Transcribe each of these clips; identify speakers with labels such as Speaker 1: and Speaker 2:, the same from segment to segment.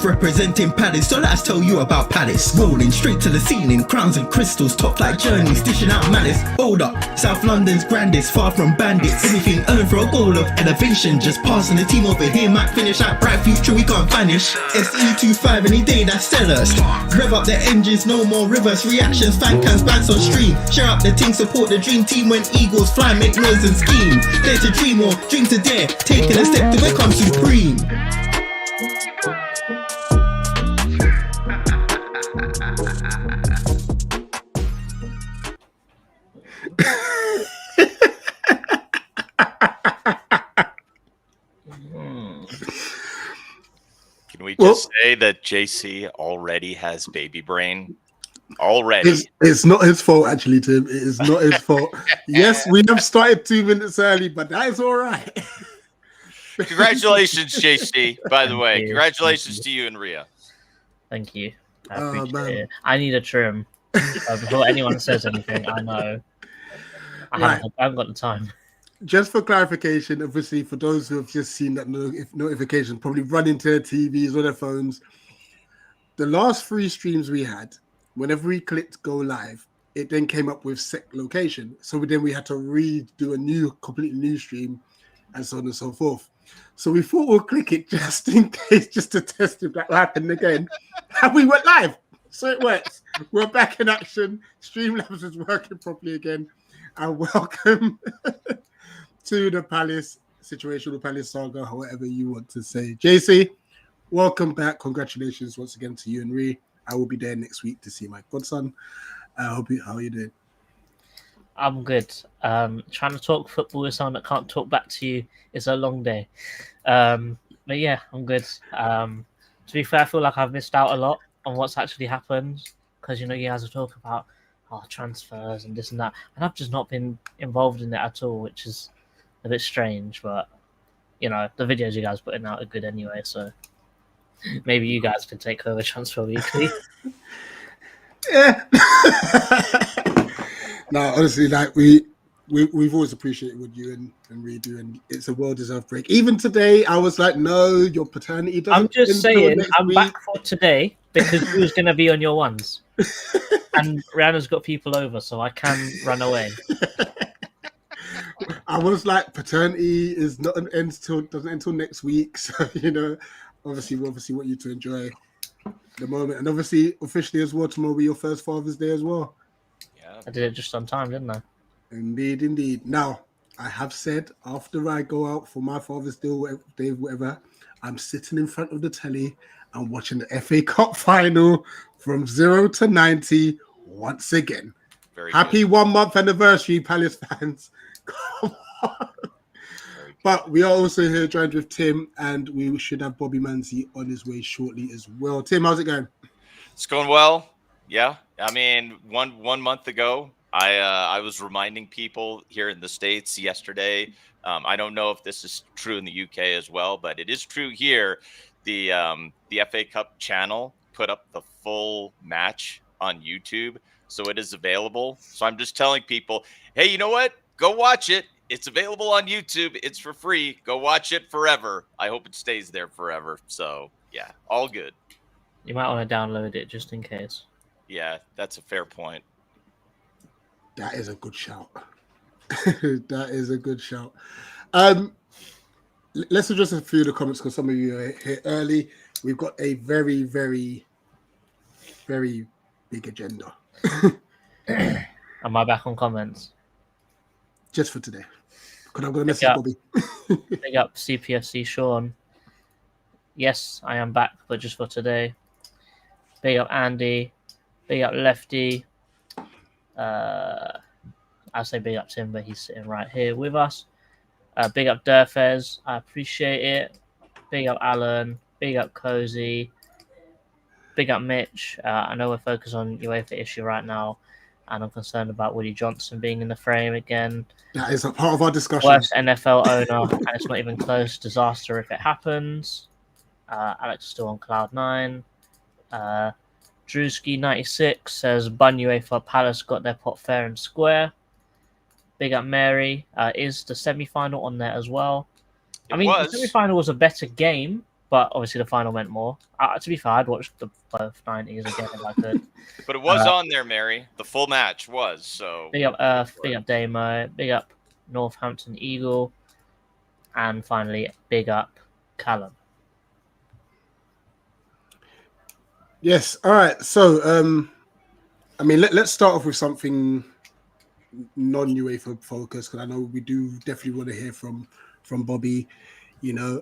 Speaker 1: Representing Palace, so let's tell you about Palace. Rolling straight to the ceiling, crowns and crystals, top like journeys, dishing out malice. Hold up, South London's grandest, far from bandits. Anything earned for a goal of elevation, just passing the team over here might finish out bright future, we can't vanish. SE25 any day, that's sellers. Rev up the engines, no more reverse reactions, fan cams, bands on stream. Share up the team, support the dream team when Eagles fly, make noise and scheme. Dare to dream or dream to dare, taking a step to become supreme.
Speaker 2: Can we just say that JC already has baby brain? Already.
Speaker 3: It's not his fault, actually, Tim. It is not his fault. Yes, we have started 2 minutes early, but that is all right.
Speaker 2: Congratulations, JC, by the way. Congratulations to you and Ria.
Speaker 4: Thank you. I appreciate it. I need a trim. Before anyone says anything, I know. I haven't got the time.
Speaker 3: Just for clarification, obviously, for those who have just seen that notification, probably run into their TVs or their phones, the last 3 streams we had, whenever we clicked go live, it then came up with set location. So then we had to redo a completely new stream and so on and so forth. So we thought we'll click it just in case, just to test if that happened again. And we went live. So it works. We're back in action. Streamlabs is working properly again. And welcome to the Palace situation, the Palace saga, however you want to say. JC, welcome back. Congratulations once again to you and Ree. I will be there next week to see my godson. How are you doing?
Speaker 4: I'm good. Trying to talk football with someone that can't talk back to you is a long day. But yeah, I'm good. To be fair, I feel like I've missed out a lot on what's actually happened because, you guys will talk about transfers and this and that. And I've just not been involved in it at all, which is a bit strange. But, the videos you guys putting out are good anyway. So maybe you guys can take over Transfer Weekly.
Speaker 3: Yeah. No, honestly, like we've always appreciated what you and Ree do, and it's a well-deserved break. Even today, I was like, no, your paternity doesn't.
Speaker 4: I'm just saying, I'm back for today because who's going to be on your ones? And Rihanna's got people over, so I can run away.
Speaker 3: I was like, paternity is not an end doesn't end till next week, so obviously we want you to enjoy the moment, and obviously officially as well, tomorrow will be your first Father's Day as well.
Speaker 4: Yeah, I did it just on time, didn't I?
Speaker 3: Indeed. Now, I have said after I go out for my Father's Day, whatever, I'm sitting in front of the telly and watching the FA Cup final from 0 to 90 once again. Happy 1 month anniversary, Palace fans. Come on. But we are also here joined with Tim, and we should have Bobby Manzi on his way shortly as well. Tim, how's it going?
Speaker 2: It's going well. Yeah. I mean, one month ago, I was reminding people here in the States yesterday. I don't know if this is true in the UK as well, but it is true here. The FA Cup channel put up the full match on YouTube, so it is available. So I'm just telling people, hey, you know what? Go watch it. It's available on YouTube. It's for free. Go watch it forever. I hope it stays there forever. So yeah, all good.
Speaker 4: You might want to download it just in case.
Speaker 2: Yeah, that's a fair point.
Speaker 3: That is a good shout. That is a good shout. Let's address a few of the comments because some of you are here early. We've got a very, very, very big agenda.
Speaker 4: Am I back on comments?
Speaker 3: Just for today. Because I'm going to message Bobby.
Speaker 4: Big up CPFC Sean. Yes, I am back, but just for today. Big up Andy. Big up Lefty. I'll say big up Tim, but he's sitting right here with us. Big up Durfez. I appreciate it. Big up Alan. Big up Cozy. Big up Mitch. I know we're focused on UEFA issue right now, and I'm concerned about Woody Johnson being in the frame again.
Speaker 3: That is a part of our discussion.
Speaker 4: Worst NFL owner, and it's not even close. Disaster if it happens. Alex is still on cloud 9. Drewski96 says, Bun UEFA Palace got their pot fair and square. Big up Mary. Is the semi-final on there as well? The semi-final was a better game, but obviously the final meant more. To be fair, I'd watch the both 90s again if I could.
Speaker 2: But it was on there, Mary. The full match was. So
Speaker 4: Big up Earth, big up Damo, big up Northampton Eagle, and finally big up Callum.
Speaker 3: Yes. All right. So, I mean, let's start off with something non-UEFA focused, because I know we do definitely want to hear from Bobby. You know,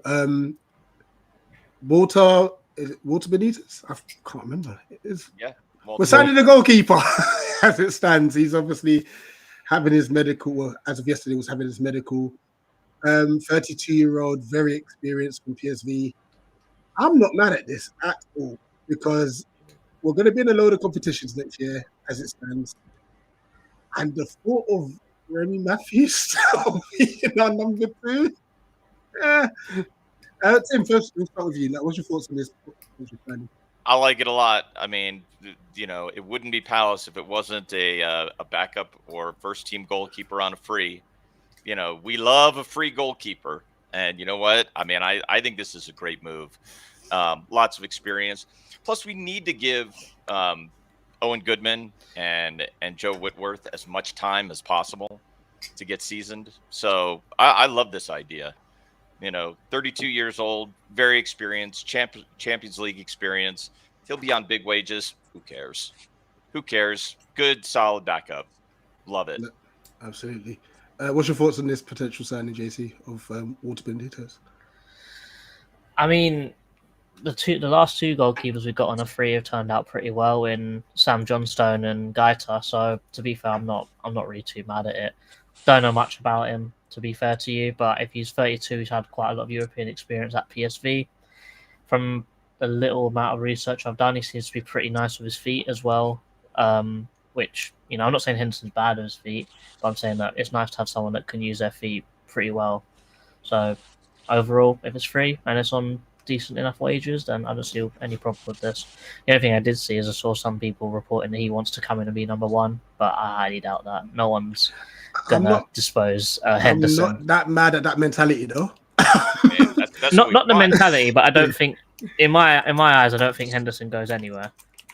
Speaker 3: Walter Benitez. I can't remember. It is.
Speaker 2: yeah.
Speaker 3: We're signing the goalkeeper as it stands. He's obviously having his medical. Well, as of yesterday, was having his medical. 32-year-old, very experienced from PSV. I'm not mad at this at all, because we're going to be in a load of competitions next year as it stands. And the thought of Remy Matthews being our number 2. Tim, first, we'll start with you. Like, what's your thoughts on this?
Speaker 2: I like it a lot. I mean, you know, it wouldn't be Palace if it wasn't a backup or first team goalkeeper on a free. You know, we love a free goalkeeper. And you know what? I mean, I think this is a great move. Lots of experience. Plus, we need to give Owen Goodman and Joe Whitworth as much time as possible to get seasoned. So I love this idea. You know, 32 years old, very experienced, Champions League experience. He'll be on big wages. Who cares? Who cares? Good, solid backup. Love it.
Speaker 3: Absolutely. What's your thoughts on this potential signing, JC, of Walter Benitez?
Speaker 4: I mean, the last 2 goalkeepers we got on a free have turned out pretty well in Sam Johnstone and Gaeta. So to be fair, I'm not really too mad at it. Don't know much about him, to be fair to you, but if he's 32, he's had quite a lot of European experience at PSV. From the little amount of research I've done, he seems to be pretty nice with his feet as well. Which, you know, I'm not saying Henderson's bad with his feet, but I'm saying that it's nice to have someone that can use their feet pretty well. So overall, if it's free and it's on decent enough wages, then I don't see any problem with this. The only thing I did see is I saw some people reporting that he wants to come in and be number 1, but I highly doubt that. No one's gonna dispose Henderson.
Speaker 3: I'm not that mad at that mentality, though.
Speaker 2: Man, that's
Speaker 4: not the mentality, but I don't think, in my eyes, I don't think Henderson goes anywhere.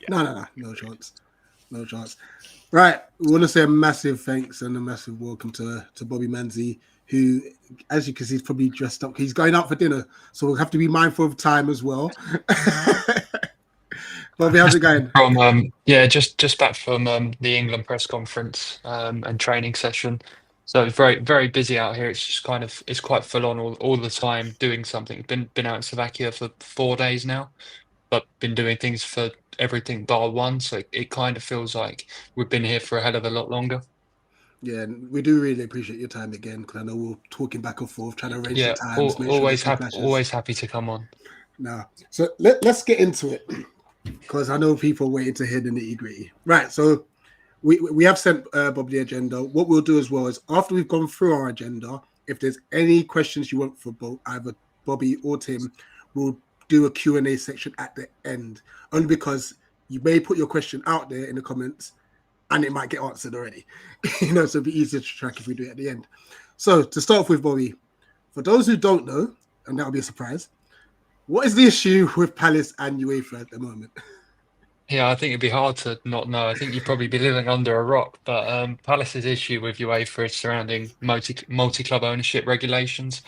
Speaker 3: Yeah. No chance. Right, we want to say a massive thanks and a massive welcome to Bobby MANZI, who, as you can see, is probably dressed up. He's going out for dinner, so we'll have to be mindful of time as well. Bobby, how's it going?
Speaker 5: Just back from the England press conference and training session. So very, very busy out here. It's just it's quite full on all the time doing something. Been out in Slovakia for 4 days now, but been doing things for everything bar one. So it kind of feels like we've been here for a hell of a lot longer.
Speaker 3: Yeah, and we do really appreciate your time again, because I know we're talking back and forth, trying to arrange the times.
Speaker 5: Always happy to come on.
Speaker 3: No, so let's get into it, because I know people are waiting to hear the nitty-gritty. Right, so we have sent Bob the agenda. What we'll do as well is, after we've gone through our agenda, if there's any questions you want for either Bobby or Tim, we'll do a Q&A section at the end, only because you may put your question out there in the comments and it might get answered already. So it'll be easier to track if we do it at the end. So to start off with, Bobby, for those who don't know, and that'll be a surprise, what is the issue with Palace and UEFA at the moment?
Speaker 5: Yeah, I think it'd be hard to not know. I think you'd probably be living under a rock. But Palace's issue with UEFA is surrounding multi-club ownership regulations,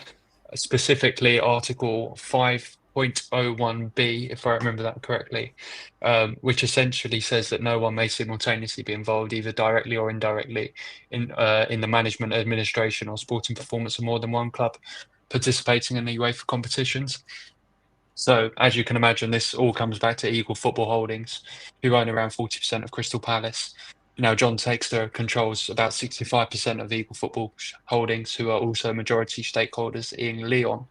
Speaker 5: specifically Article 5.01b, if I remember that correctly, which essentially says that no one may simultaneously be involved, either directly or indirectly, in the management, administration, or sporting performance of more than one club participating in the UEFA competitions. So, as you can imagine, this all comes back to Eagle Football Holdings, who own around 40% of Crystal Palace. Now, John Textor controls about 65% of Eagle Football Holdings, who are also majority stakeholders in Lyon.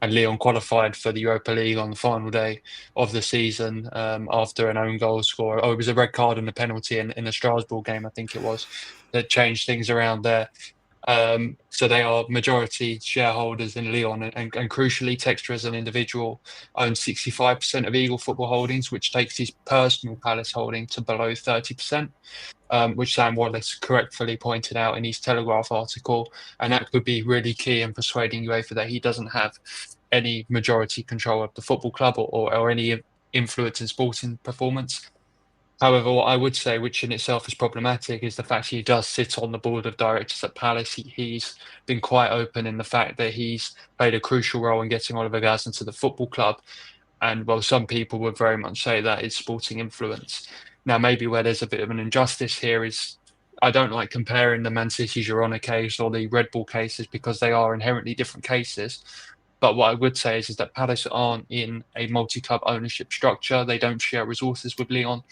Speaker 5: And Lyon qualified for the Europa League on the final day of the season after an own goal score. Oh, it was a red card and a penalty in the Strasbourg game, I think it was, that changed things around there. So they are majority shareholders in Lyon, and crucially, Textor as an individual owns 65% of Eagle Football Holdings, which takes his personal Palace holding to below 30%, which Sam Wallace correctly pointed out in his Telegraph article, and that could be really key in persuading UEFA that he doesn't have any majority control of the football club or any influence in sporting performance. However, what I would say, which in itself is problematic, is the fact he does sit on the board of directors at Palace. He's been quite open in the fact that he's played a crucial role in getting Oliver Glasner to the football club. And while some people would very much say that is sporting influence. Now, maybe where there's a bit of an injustice here is I don't like comparing the Man City Girona case or the Red Bull cases because they are inherently different cases. But what I would say is that Palace aren't in a multi-club ownership structure. They don't share resources with Lyon.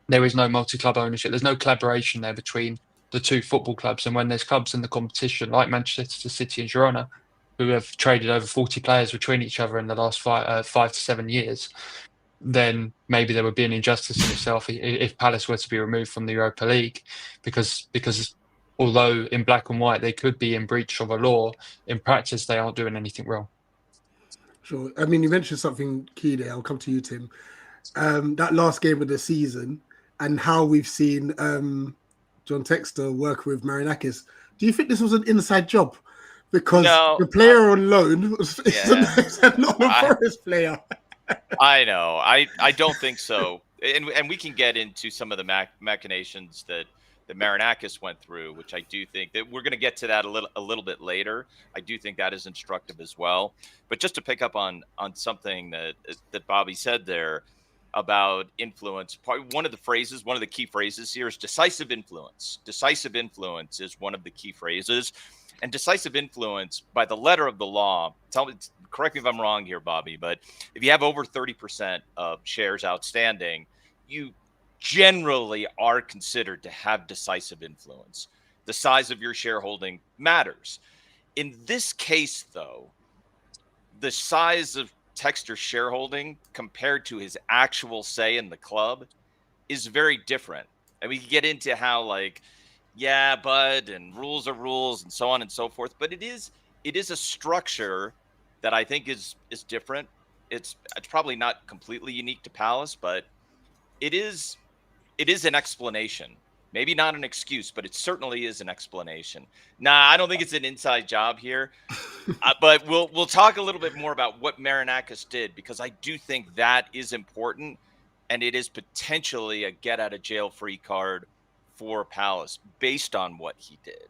Speaker 5: There is no multi-club ownership. There's no collaboration there between the two football clubs. And when there's clubs in the competition like Manchester City and Girona, who have traded over 40 players between each other in the last 5 to 7 years, then maybe there would be an injustice in itself if Palace were to be removed from the Europa League, because although in black and white they could be in breach of a law, in practice they aren't doing anything wrong.
Speaker 3: Sure. I mean, you mentioned something key there. I'll come to you, Tim. That last game of the season and how we've seen John Textor work with Marinakis. Do you think this was an inside job? Because the player on loan is a non-Forest player.
Speaker 2: I know. I don't think so. And we can get into some of the machinations that Marinakis went through, which I do think that we're going to get to that a little bit later. I do think that is instructive as well. But just to pick up on something that Bobby said there about influence, one of the key phrases here is decisive influence. Decisive influence is one of the key phrases. And decisive influence, by the letter of the law, correct me if I'm wrong here, Bobby, but if you have over 30% of shares outstanding, you generally are considered to have decisive influence. The size of your shareholding matters. In this case, though, the size of Textor's shareholding compared to his actual say in the club is very different. And we can get into how, and rules are rules and so on and so forth. But it is a structure that I think is different. It's probably not completely unique to Palace, but it is an explanation. Maybe not an excuse, but it certainly is an explanation. Nah, I don't think it's an inside job here. But we'll talk a little bit more about what Marinakis did, because I do think that is important, and it is potentially a get-out-of-jail-free card for Palace based on what he did.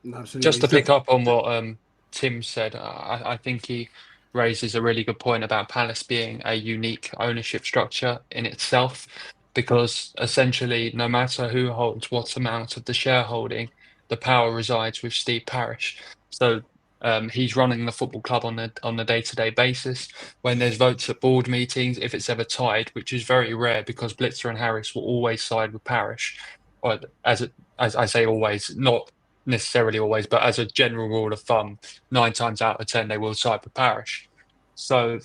Speaker 3: Absolutely.
Speaker 5: Just to pick up on what Tim said, I think he raises a really good point about Palace being a unique ownership structure in itself, because essentially no matter who holds what amount of the shareholding, the power resides with Steve Parish. So he's running the football club on a day-to-day basis. When there's votes at board meetings, if it's ever tied, which is very rare because Blitzer and Harris will always side with Parish, or as I say always, not necessarily always, but as a general rule of thumb, 9 times out of 10 they will side with Parish. So,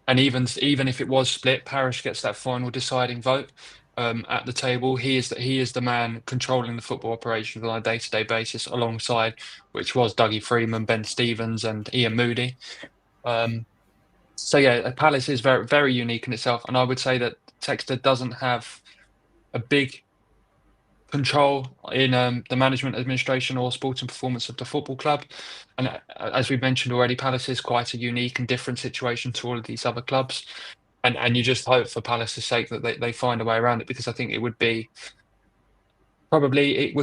Speaker 5: and even if it was split, Parish gets that final deciding vote at the table. He is the man controlling the football operations on a day-to-day basis, alongside which was Dougie Freeman, Ben Stevens, and Ian Moody. So yeah, Palace is very, very unique in itself, and I would say that Textor doesn't have a big control in the management, administration, or sporting performance of the football club. And as we mentioned already, Palace is quite a unique and different situation to all of these other clubs. And you just hope for Palace's sake that they find a way around it, because I think it would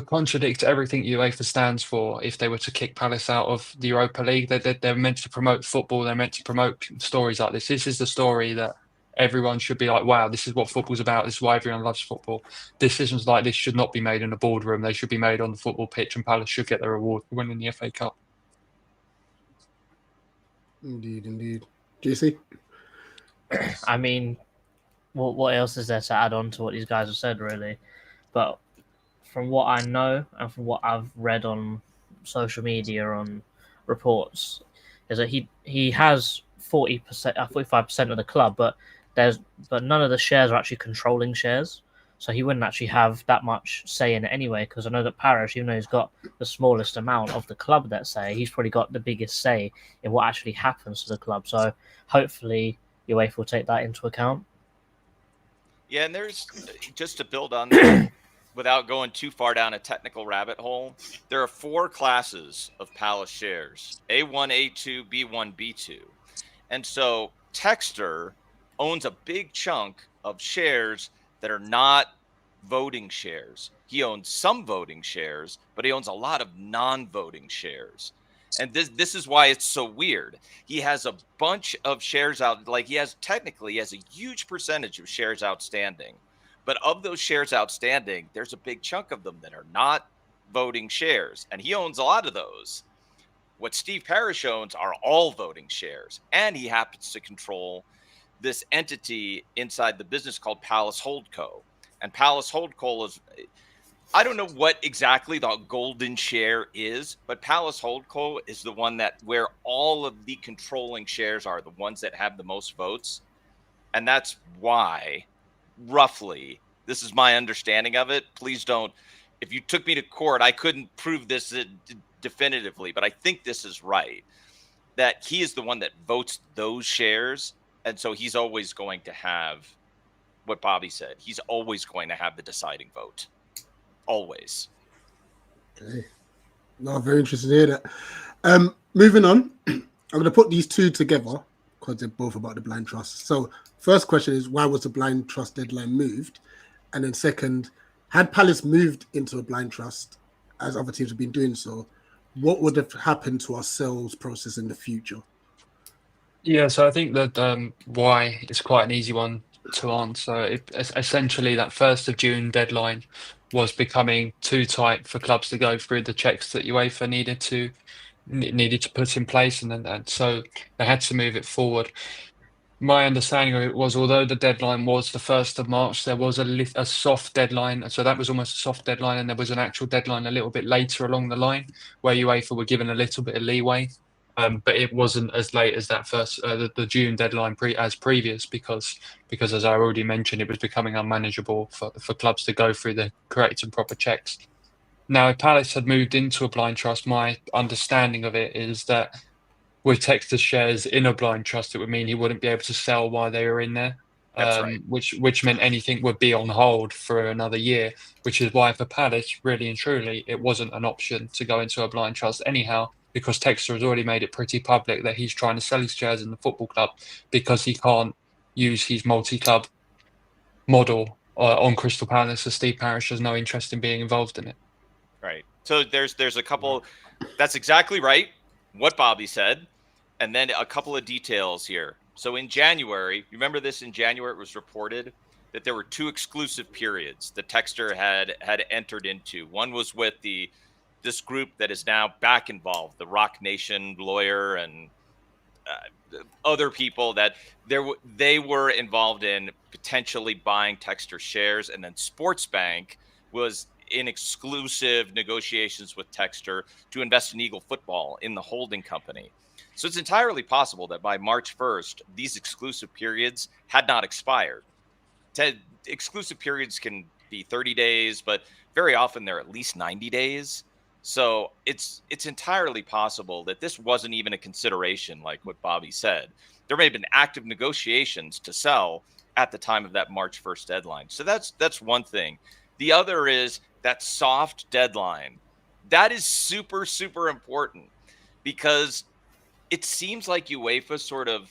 Speaker 5: contradict everything UEFA stands for if they were to kick Palace out of the Europa League. They're meant to promote football. They're meant to promote stories like this. This is the story that everyone should be like, wow, this is what football's about. This is why everyone loves football. Decisions like this should not be made in a boardroom. They should be made on the football pitch, and Palace should get their reward for winning the FA Cup.
Speaker 3: Indeed. JC?
Speaker 4: I mean, what else is there to add on to what these guys have said, really? But from what I know and from what I've read on social media, on reports, is that he has 45% of the club, but none of the shares are actually controlling shares, so he wouldn't actually have that much say in it anyway. Because I know that Parish, even though he's got the smallest amount of the club, let's say, he's probably got the biggest say in what actually happens to the club. So hopefully UEFA will take that into account.
Speaker 2: Yeah, and there's, just to build on that, without going too far down a technical rabbit hole, there are 4 classes of Palace shares: A1, A2, B1, B2. And so Texter owns a big chunk of shares that are not voting shares. He owns some voting shares, but he owns a lot of non-voting shares. And this is why it's so weird. He has a bunch of shares out, like he has a huge percentage of shares outstanding. But of those shares outstanding, there's a big chunk of them that are not voting shares, and he owns a lot of those. What Steve Parrish owns are all voting shares, and he happens to control this entity inside the business called Palace Holdco. And Palace Holdco is, I don't know what exactly the golden share is, but Palace Holdco is the one that where all of the controlling shares are, the ones that have the most votes. And that's why, roughly, this is my understanding of it. Please don't, if you took me to court, I couldn't prove this definitively, but I think this is right, that he is the one that votes those shares. And so he's always going to have what Bobby said. He's always going to have the deciding vote. Always.
Speaker 3: Okay. No, very interested to hear that. Moving on, I'm going to put these two together because they're both about the blind trust. So first question is, why was the blind trust deadline moved? And then second, had Palace moved into a blind trust, as other teams have been doing so, what would have happened to our sales process in the future?
Speaker 5: Yeah, so I think that why is quite an easy one to answer. Essentially, that 1st of June deadline was becoming too tight for clubs to go through the checks that UEFA needed to put in place, and so they had to move it forward. My understanding of it was, although the deadline was the 1st of March, there was a soft deadline. So that was almost a soft deadline, and there was an actual deadline a little bit later along the line where UEFA were given a little bit of leeway. But it wasn't as late as that first the June deadline as previous because as I already mentioned, it was becoming unmanageable for clubs to go through the correct and proper checks. Now, if Palace had moved into a blind trust, my understanding of it is that with Textor's shares in a blind trust, it would mean he wouldn't be able to sell while they were in there.
Speaker 2: That's right.
Speaker 5: Which meant anything would be on hold for another year, which is why for Palace, really and truly, it wasn't an option to go into a blind trust anyhow, because Textor has already made it pretty public that he's trying to sell his shares in the football club because he can't use his multi-club model on Crystal Palace, as Steve Parrish has no interest in being involved in it.
Speaker 2: Right. So there's a couple, that's exactly right, what Bobby said, and then a couple of details here. So in January, remember this, in January it was reported that there were 2 exclusive periods that Textor had entered into. One was with this group that is now back involved, the Rock Nation lawyer and other people that they were involved in potentially buying Textor shares, and then Sportsbank was in exclusive negotiations with Textor to invest in Eagle Football in the holding company. So it's entirely possible that by March 1st, these exclusive periods had not expired. Exclusive periods can be 30 days, but very often they're at least 90 days. So it's entirely possible that this wasn't even a consideration, like what Bobby said. There may have been active negotiations to sell at the time of that March 1st deadline. So that's one thing. The other is that soft deadline. That is super, super important because it seems like UEFA sort of,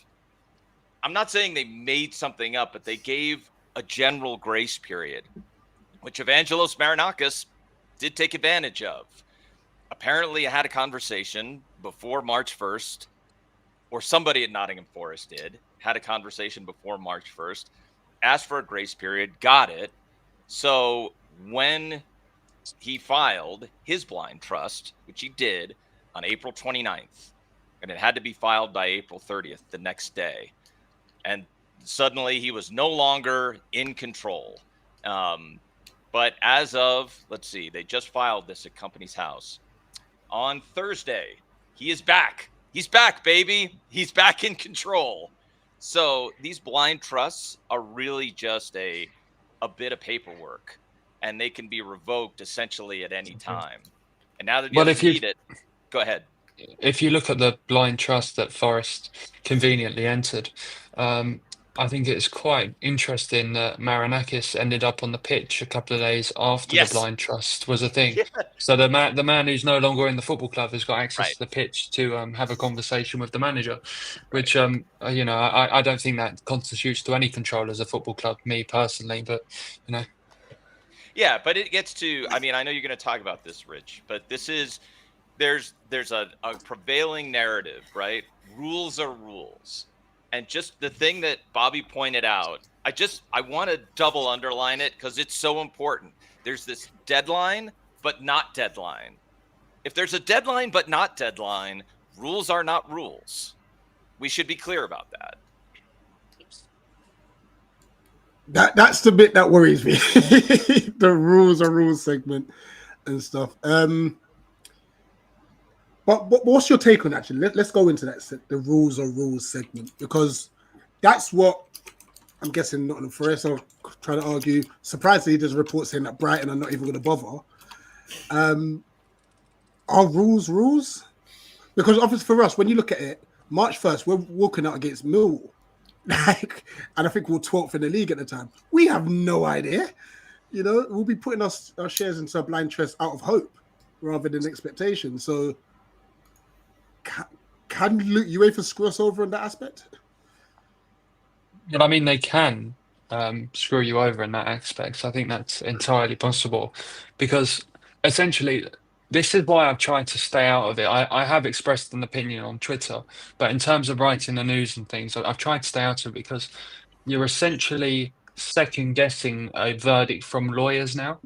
Speaker 2: I'm not saying they made something up, but they gave a general grace period, which Evangelos Marinakis did take advantage of. Apparently, I had a conversation before March 1st, or somebody at Nottingham Forest had a conversation before March 1st, asked for a grace period, got it. So when he filed his blind trust, which he did on April 29th, and it had to be filed by April 30th, the next day, and suddenly he was no longer in control. But as of, let's see, they just filed this at Company's House. On Thursday, he is back. He's back, baby. He's back in control. So these blind trusts are really just a bit of paperwork, and they can be revoked essentially at any time. And now that he doesn't need it, go ahead.
Speaker 5: If you look at the blind trust that Forest conveniently entered, I think it's quite interesting that Marinakis ended up on the pitch a couple of days after the
Speaker 2: Yes.
Speaker 5: blind trust was a thing.
Speaker 2: Yeah.
Speaker 5: So the man who's no longer in the football club has got access
Speaker 2: Right.
Speaker 5: to the pitch to have a conversation with the manager,
Speaker 2: Right.
Speaker 5: which you know, I don't think that constitutes to any control as a football club, me personally, but you know.
Speaker 2: Yeah, but it gets to, I mean, I know you're going to talk about this, Rich, but there's a prevailing narrative, right? Rules are rules. And just the thing that Bobby pointed out, I want to double underline it because it's so important. There's this deadline, but not deadline. If there's a deadline, but not deadline, rules are not rules. We should be clear about that.
Speaker 3: That's the bit that worries me. The rules are rules segment and stuff. But what's your take on that? Actually, let's go into that. The rules are rules segment, because that's what I'm guessing Nottingham Forest are trying to argue. Surprisingly, there's a report saying that Brighton are not even going to bother. Are rules rules? Because obviously for us, when you look at it, March 1st, we're walking out against Millwall. And I think we're 12th in the league at the time. We have no idea. You know, we'll be putting our shares into a blind trust out of hope rather than expectation. So can UEFA screw us over in that aspect?
Speaker 5: But I mean, they can screw you over in that aspect. So I think that's entirely possible, because essentially, this is why I've tried to stay out of it. I have expressed an opinion on Twitter, but in terms of writing the news and things, I've tried to stay out of it because you're essentially second guessing a verdict from lawyers now.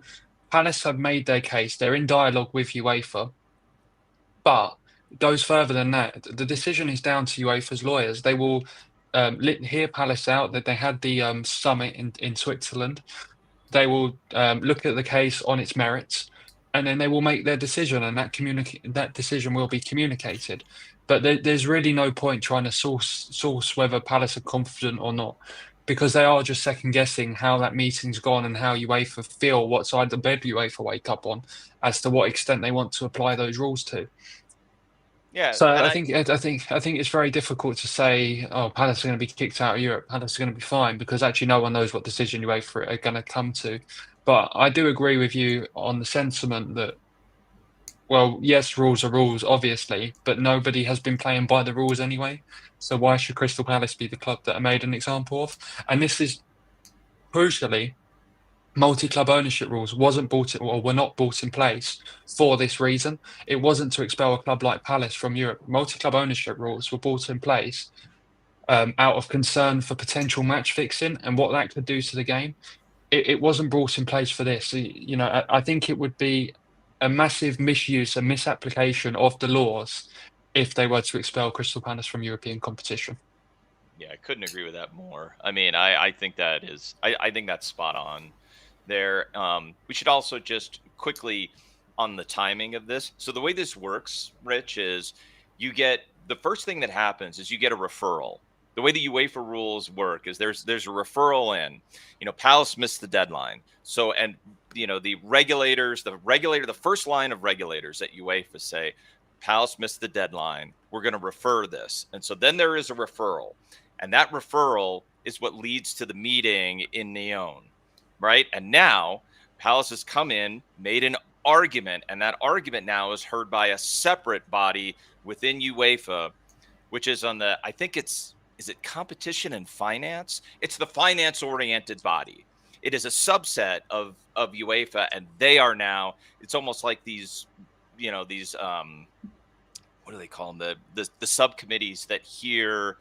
Speaker 5: Palace have made their case. They're in dialogue with UEFA, but it goes further than that. The decision is down to UEFA's lawyers. They will hear Palace out. That they had the summit in Switzerland. They will look at the case on its merits, and then they will make their decision, and that decision will be communicated. But there's really no point trying to source whether Palace are confident or not, because they are just second guessing how that meeting's gone and how UEFA feel, what side of the bed UEFA wake up on, as to what extent they want to apply those rules to.
Speaker 2: Yeah.
Speaker 5: So I think it's very difficult to say, oh, Palace are going to be kicked out of Europe, Palace are going to be fine, because actually no one knows what decision UEFA are going to come to. But I do agree with you on the sentiment that, well, yes, rules are rules, obviously, but nobody has been playing by the rules anyway. So why should Crystal Palace be the club that are made an example of? And this is crucially, multi-club ownership rules were not brought in place for this reason. It wasn't to expel a club like Palace from Europe. Multi-club ownership rules were brought in place out of concern for potential match fixing and what that could do to the game. It wasn't brought in place for this. You know, I think it would be a massive misuse and misapplication of the laws if they were to expel Crystal Palace from European competition.
Speaker 2: Yeah, I couldn't agree with that more. I mean, I think that is, I think that's spot on there. We should also just quickly on the timing of this. So the way this works, Rich, is the first thing that happens is you get a referral. The way the UEFA rules work is there's a referral in. You know, Palace missed the deadline. So, and you know, the first line of regulators at UEFA say, Palace missed the deadline. We're going to refer this. And so then there is a referral. And that referral is what leads to the meeting in Nyon, right? And now Palace has come in, made an argument, and that argument now is heard by a separate body within UEFA, which is on the, I think is it competition and finance? It's the finance-oriented body. It is a subset of UEFA, and they are now, it's almost like these, you know, these, what do they call them? The subcommittees that hear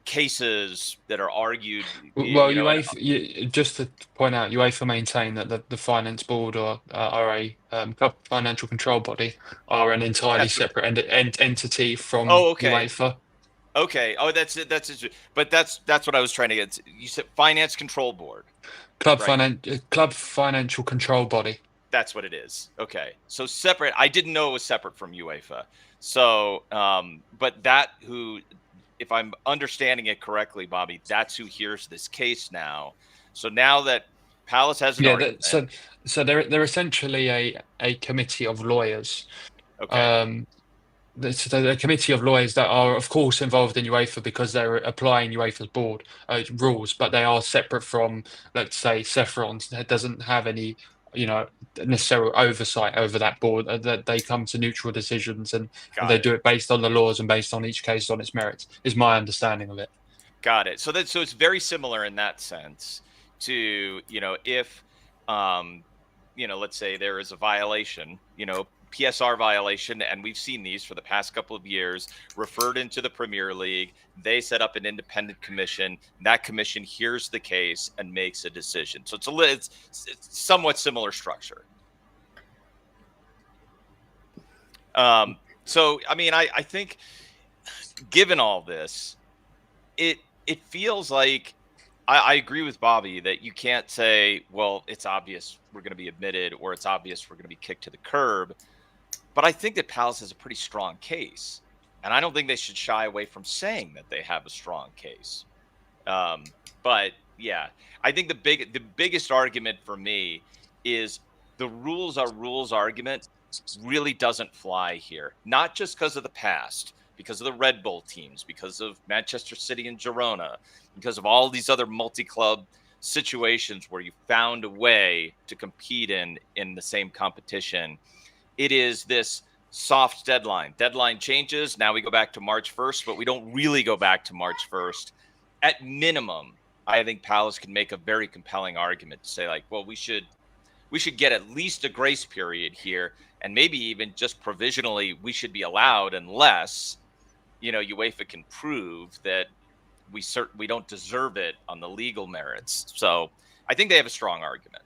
Speaker 2: cases that are argued.
Speaker 5: Well, UEFA, just to point out, UEFA maintain that the finance board or a club financial control body are an entirely separate entity from UEFA.
Speaker 2: Okay. Oh, that's it. But that's what I was trying to get. You said finance control board.
Speaker 5: Club financial control body.
Speaker 2: That's what it is. Okay. So separate. I didn't know it was separate from UEFA. So, but if I'm understanding it correctly, Bobby, that's who hears this case now. So now that Palace has an argument,
Speaker 5: so they're essentially a committee of lawyers.
Speaker 2: Okay.
Speaker 5: the committee of lawyers that are, of course, involved in UEFA because they're applying UEFA's board rules, but they are separate from, let's say, Saffron's. That doesn't have any, necessary oversight over that board. That they come to neutral decisions and they do it based on the laws and based on each case on its merits. Is my understanding of it.
Speaker 2: Got it. So it's very similar in that sense to, if, let's say there is a violation, PSR violation, and we've seen these for the past couple of years, referred into the Premier League. They set up an independent commission. That commission hears the case and makes a decision. So it's somewhat similar structure. So, I mean, I think given all this, it feels like I agree with Bobby that you can't say, well, it's obvious we're going to be admitted or it's obvious we're going to be kicked to the curb. But I think that Palace has a pretty strong case. And I don't think they should shy away from saying that they have a strong case. But yeah, I think the biggest argument for me is the rules are rules argument really doesn't fly here. Not just because of the past, because of the Red Bull teams, because of Manchester City and Girona, because of all these other multi-club situations where you found a way to compete in the same competition. It is this soft deadline. Deadline changes. Now we go back to March 1st, but we don't really go back to March 1st. At minimum, I think Palace can make a very compelling argument to say, like, well, we should get at least a grace period here, and maybe even just provisionally we should be allowed unless, UEFA can prove that we don't deserve it on the legal merits. So I think they have a strong argument.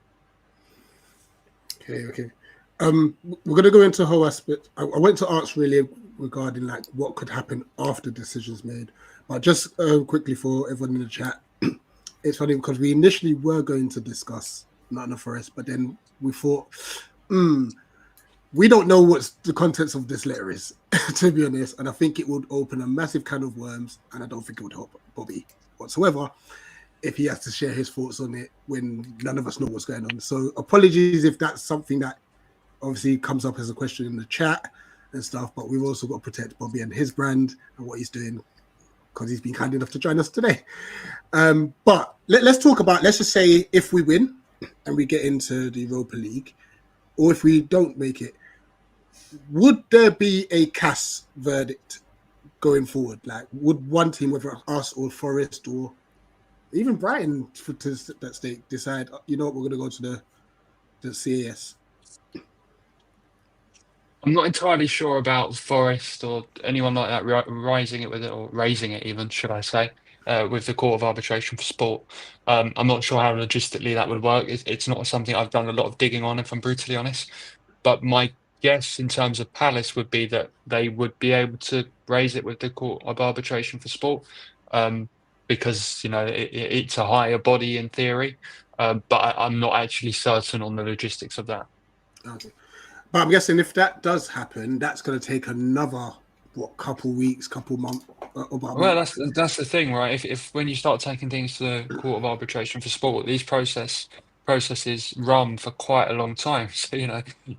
Speaker 3: Okay. We're going to go into a whole aspect. I want to ask really regarding like what could happen after decisions made, but just quickly for everyone in the chat, it's funny because we initially were going to discuss Nottingham Forest, but then we thought, we don't know what the contents of this letter is, to be honest, and I think it would open a massive can of worms, and I don't think it would help Bobby whatsoever if he has to share his thoughts on it when none of us know what's going on. So apologies if that's something that obviously comes up as a question in the chat and stuff, but we've also got to protect Bobby and his brand and what he's doing because he's been kind enough to join us today. But let's talk about, let's just say if we win and we get into the Europa League, or if we don't make it, would there be a CAS verdict going forward? Like, would one team, whether us or Forest or even Brighton, to that state, decide, you know what, we're going to go to the CAS?
Speaker 5: I'm not entirely sure about Forest or anyone like that raising it even, should I say, with the Court of Arbitration for Sport. I'm not sure how logistically that would work. It's not something I've done a lot of digging on, if I'm brutally honest. But my guess in terms of Palace would be that they would be able to raise it with the Court of Arbitration for Sport, because it's a higher body in theory. But I'm not actually certain on the logistics of that.
Speaker 3: Okay. But I'm guessing if that does happen, that's going to take another couple weeks, couple months.
Speaker 5: Well, that's the thing, right? If when you start taking things to the Court of Arbitration for Sport, these processes run for quite a long time. So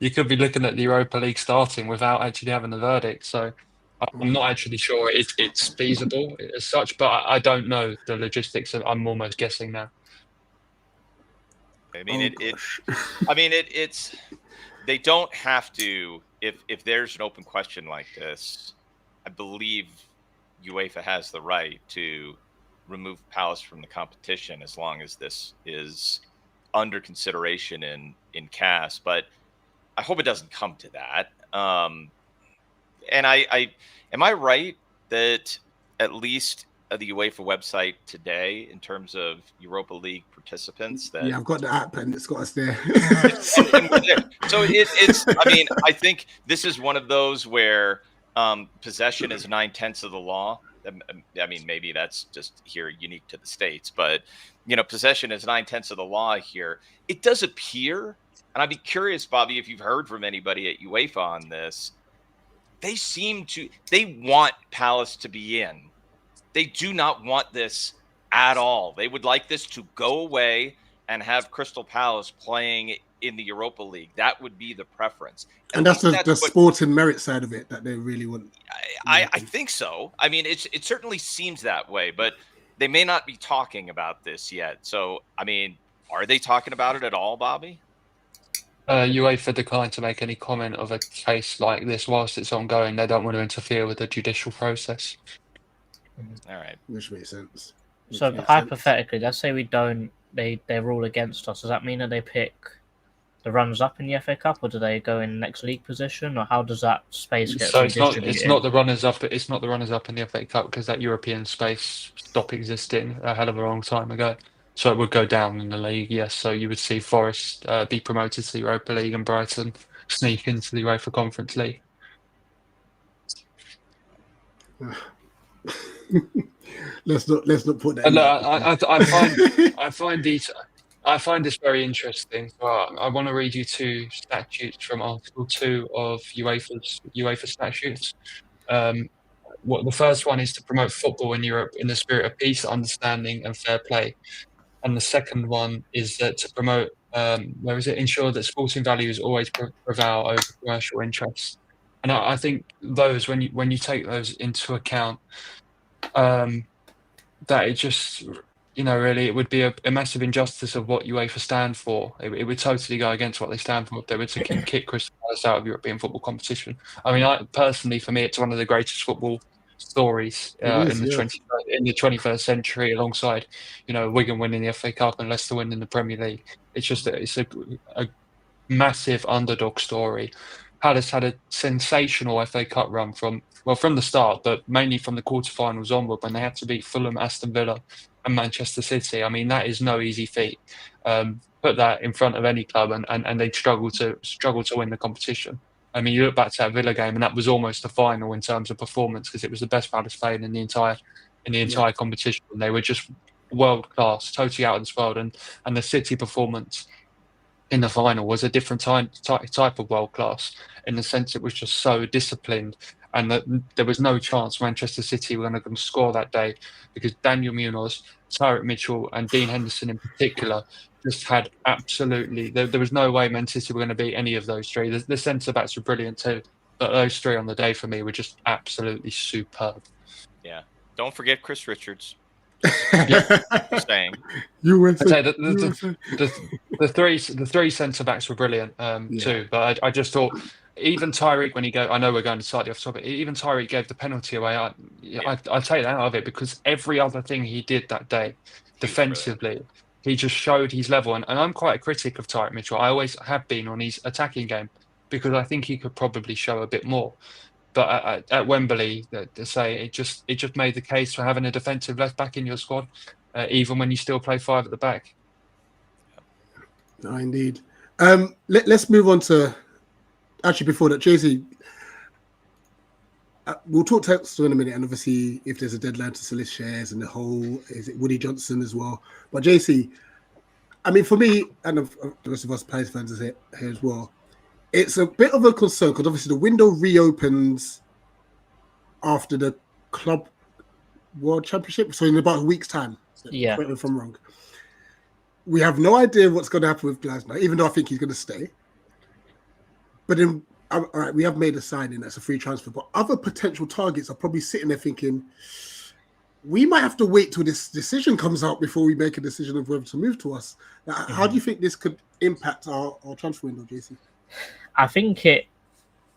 Speaker 5: you could be looking at the Europa League starting without actually having a verdict. So I'm not actually sure it's feasible as such, but I don't know the logistics. I'm almost guessing now.
Speaker 2: I mean, it's. They don't have to, if there's an open question like this, I believe UEFA has the right to remove Palace from the competition as long as this is under consideration in CAS. But I hope it doesn't come to that. And am I right that at least the UEFA website today, in terms of Europa League participants, that
Speaker 3: I've got the app and it's got us there.
Speaker 2: and we're there. So it's. I mean, I think this is one of those where possession is 9/10 of the law. I mean, maybe that's just here unique to the States, but possession is 9/10 of the law here. It does appear, and I'd be curious, Bobby, if you've heard from anybody at UEFA on this. They want Palace to be in. They do not want this at all. They would like this to go away and have Crystal Palace playing in the Europa League. That would be the preference.
Speaker 3: And that's the sporting merit side of it that they really want.
Speaker 2: I think so. I mean, it certainly seems that way, but they may not be talking about this yet. So, I mean, are they talking about it at all, Bobby?
Speaker 5: UEFA declined to make any comment of a case like this whilst it's ongoing. They don't want to interfere with the judicial process.
Speaker 2: All right.
Speaker 3: Which makes sense.
Speaker 4: So hypothetically, let's say we don't, they rule against us. Does that mean that they pick the runners-up in the FA Cup, or do they go in next league position, or how does that space get redistributed?
Speaker 5: It's not the runners-up. It's not the runners-up in the FA Cup because that European space stopped existing a hell of a long time ago. So it would go down in the league, yes. So you would see Forest be promoted to the Europa League and Brighton sneak into the UEFA Conference League.
Speaker 3: let's not put that.
Speaker 5: I find this very interesting. So I want to read you two statutes from Article 2 of UEFA statutes. What the first one is to promote football in Europe in the spirit of peace, understanding, and fair play. And the second one is that to promote, ensure that sporting values always prevail over commercial interests. And I think those, when you take those into account, that it just, really, it would be a massive injustice of what UEFA stand for. It would totally go against what they stand for if they were to kick Crystal Palace out of European football competition. I mean, personally, for me, it's one of the greatest football stories in the 21st century, alongside Wigan winning the FA Cup and Leicester winning the Premier League. It's a massive underdog story. Palace had a sensational FA Cup run from the start, but mainly from the quarterfinals onward when they had to beat Fulham, Aston Villa and Manchester City. I mean, that is no easy feat. Put that in front of any club and they'd struggle to win the competition. I mean, you look back to that Villa game, and that was almost a final in terms of performance because it was the best Palace played in the entire competition. They were just world class, totally out of this world, and the City performance in the final was a different type of world class in the sense it was just so disciplined, and that there was no chance Manchester City were going to score that day because Daniel Munoz, Tyrick Mitchell, and Dean Henderson in particular just had absolutely. There was no way Man City were going to beat any of those three. The centre backs were brilliant too, but those three on the day for me were just absolutely superb.
Speaker 2: Yeah, don't forget Chris Richards.
Speaker 3: Saying you went.
Speaker 5: The three centre backs were brilliant too, but I just thought. Even Tyreek, when he go, I know we're going to slightly off topic. Even Tyreek gave the penalty away. I take that out of it because every other thing he did that day, defensively, he just showed his level. And I'm quite a critic of Tyrick Mitchell. I always have been on his attacking game because I think he could probably show a bit more. But at Wembley, to say it just made the case for having a defensive left back in your squad, even when you still play five at the back.
Speaker 3: No, indeed. Let's move on to. Actually, before that, JC, we'll talk Textor in a minute, and obviously, if there's a deadline to solicit shares and the whole, is it Woody Johnson as well? But JC, I mean, for me, and the rest of us Palace fans here as well, it's a bit of a concern because obviously the window reopens after the Club World Championship, so in about a week's time.
Speaker 4: Yeah,
Speaker 3: if I'm wrong. We have no idea what's going to happen with Glasner, even though I think he's going to stay. But then, all right, we have made a signing that's a free transfer, but other potential targets are probably sitting there thinking, we might have to wait till this decision comes out before we make a decision of whether to move to us. Now, how do you think this could impact our transfer window, JC?
Speaker 4: I think it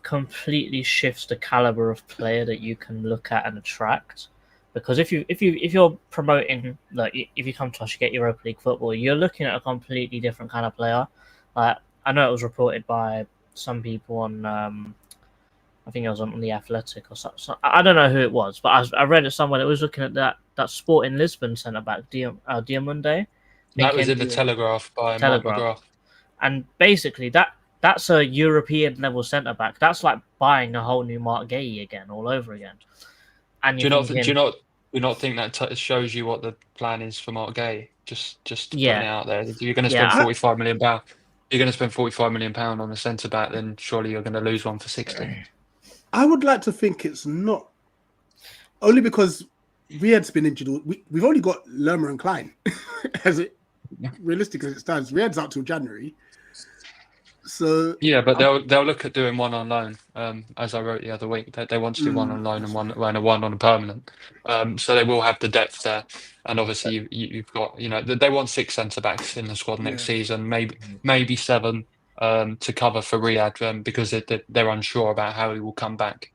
Speaker 4: completely shifts the caliber of player that you can look at and attract. Because if you're promoting, like if you come to us, you get Europa League football, you're looking at a completely different kind of player. Like I know it was reported by some people on, I think it was on The Athletic or something. I don't know who it was, but I read it somewhere that was looking at that Sporting Lisbon centre back, Diamonde.
Speaker 5: That was in the Telegraph by Mark McGrath. And
Speaker 4: basically, that's a European level centre back. That's like buying a whole new Mark Gay again, all over again. And do
Speaker 5: you not think that shows you what the plan is for Mark Gay? Just putting it out there. You're going to spend £45 million. You're going to spend £45 million on a centre back, then surely you're going to lose one for 60.
Speaker 3: I would like to think it's not, only because Riyad's been injured. We've only got Lerma and Klein. Has it? realistic as it stands. Riyadh's out till January. So
Speaker 5: yeah, but they'll look at doing one on loan. As I wrote the other week, they want to do one on loan and one on a permanent. So they will have the depth there, and obviously you've got they want 6 centre backs in the squad next season, maybe 7 to cover for Riyadh because they're unsure about how he will come back.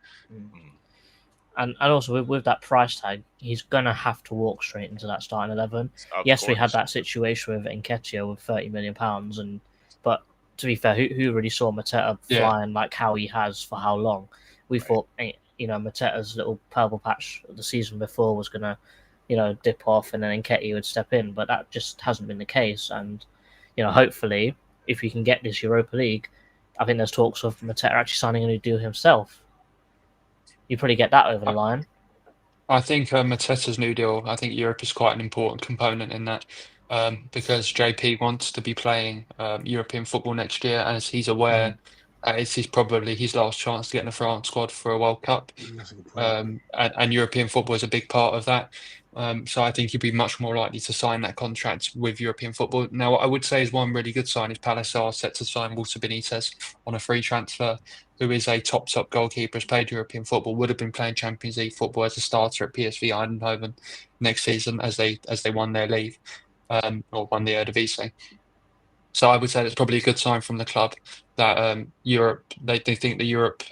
Speaker 4: And also with that price tag, he's gonna have to walk straight into that starting 11.
Speaker 2: Of
Speaker 4: Yes, we had
Speaker 2: course.
Speaker 4: that situation with Nketiah with £30 million, but to be fair, who really saw Mateta flying like how he has for how long? We thought Mateta's little purple patch the season before was gonna dip off, and then Nketiah would step in, but that just hasn't been the case. And hopefully, if we can get this Europa League, I think there's talks of Mateta actually signing a new deal himself. You probably get that over the line.
Speaker 5: I think Mateta's new deal, I think Europe is quite an important component in that because JP wants to be playing European football next year, and as he's aware, it's probably his last chance to get in the France squad for a World Cup. And European football is a big part of that. So I think he'd be much more likely to sign that contract with European football. Now, what I would say is one really good sign is Palace are set to sign Walter Benitez on a free transfer, who is a top goalkeeper, has played European football, would have been playing Champions League football as a starter at PSV Eindhoven next season as they won their league or won the Eredivisie. So I would say that's probably a good sign from the club that Europe they think the Europe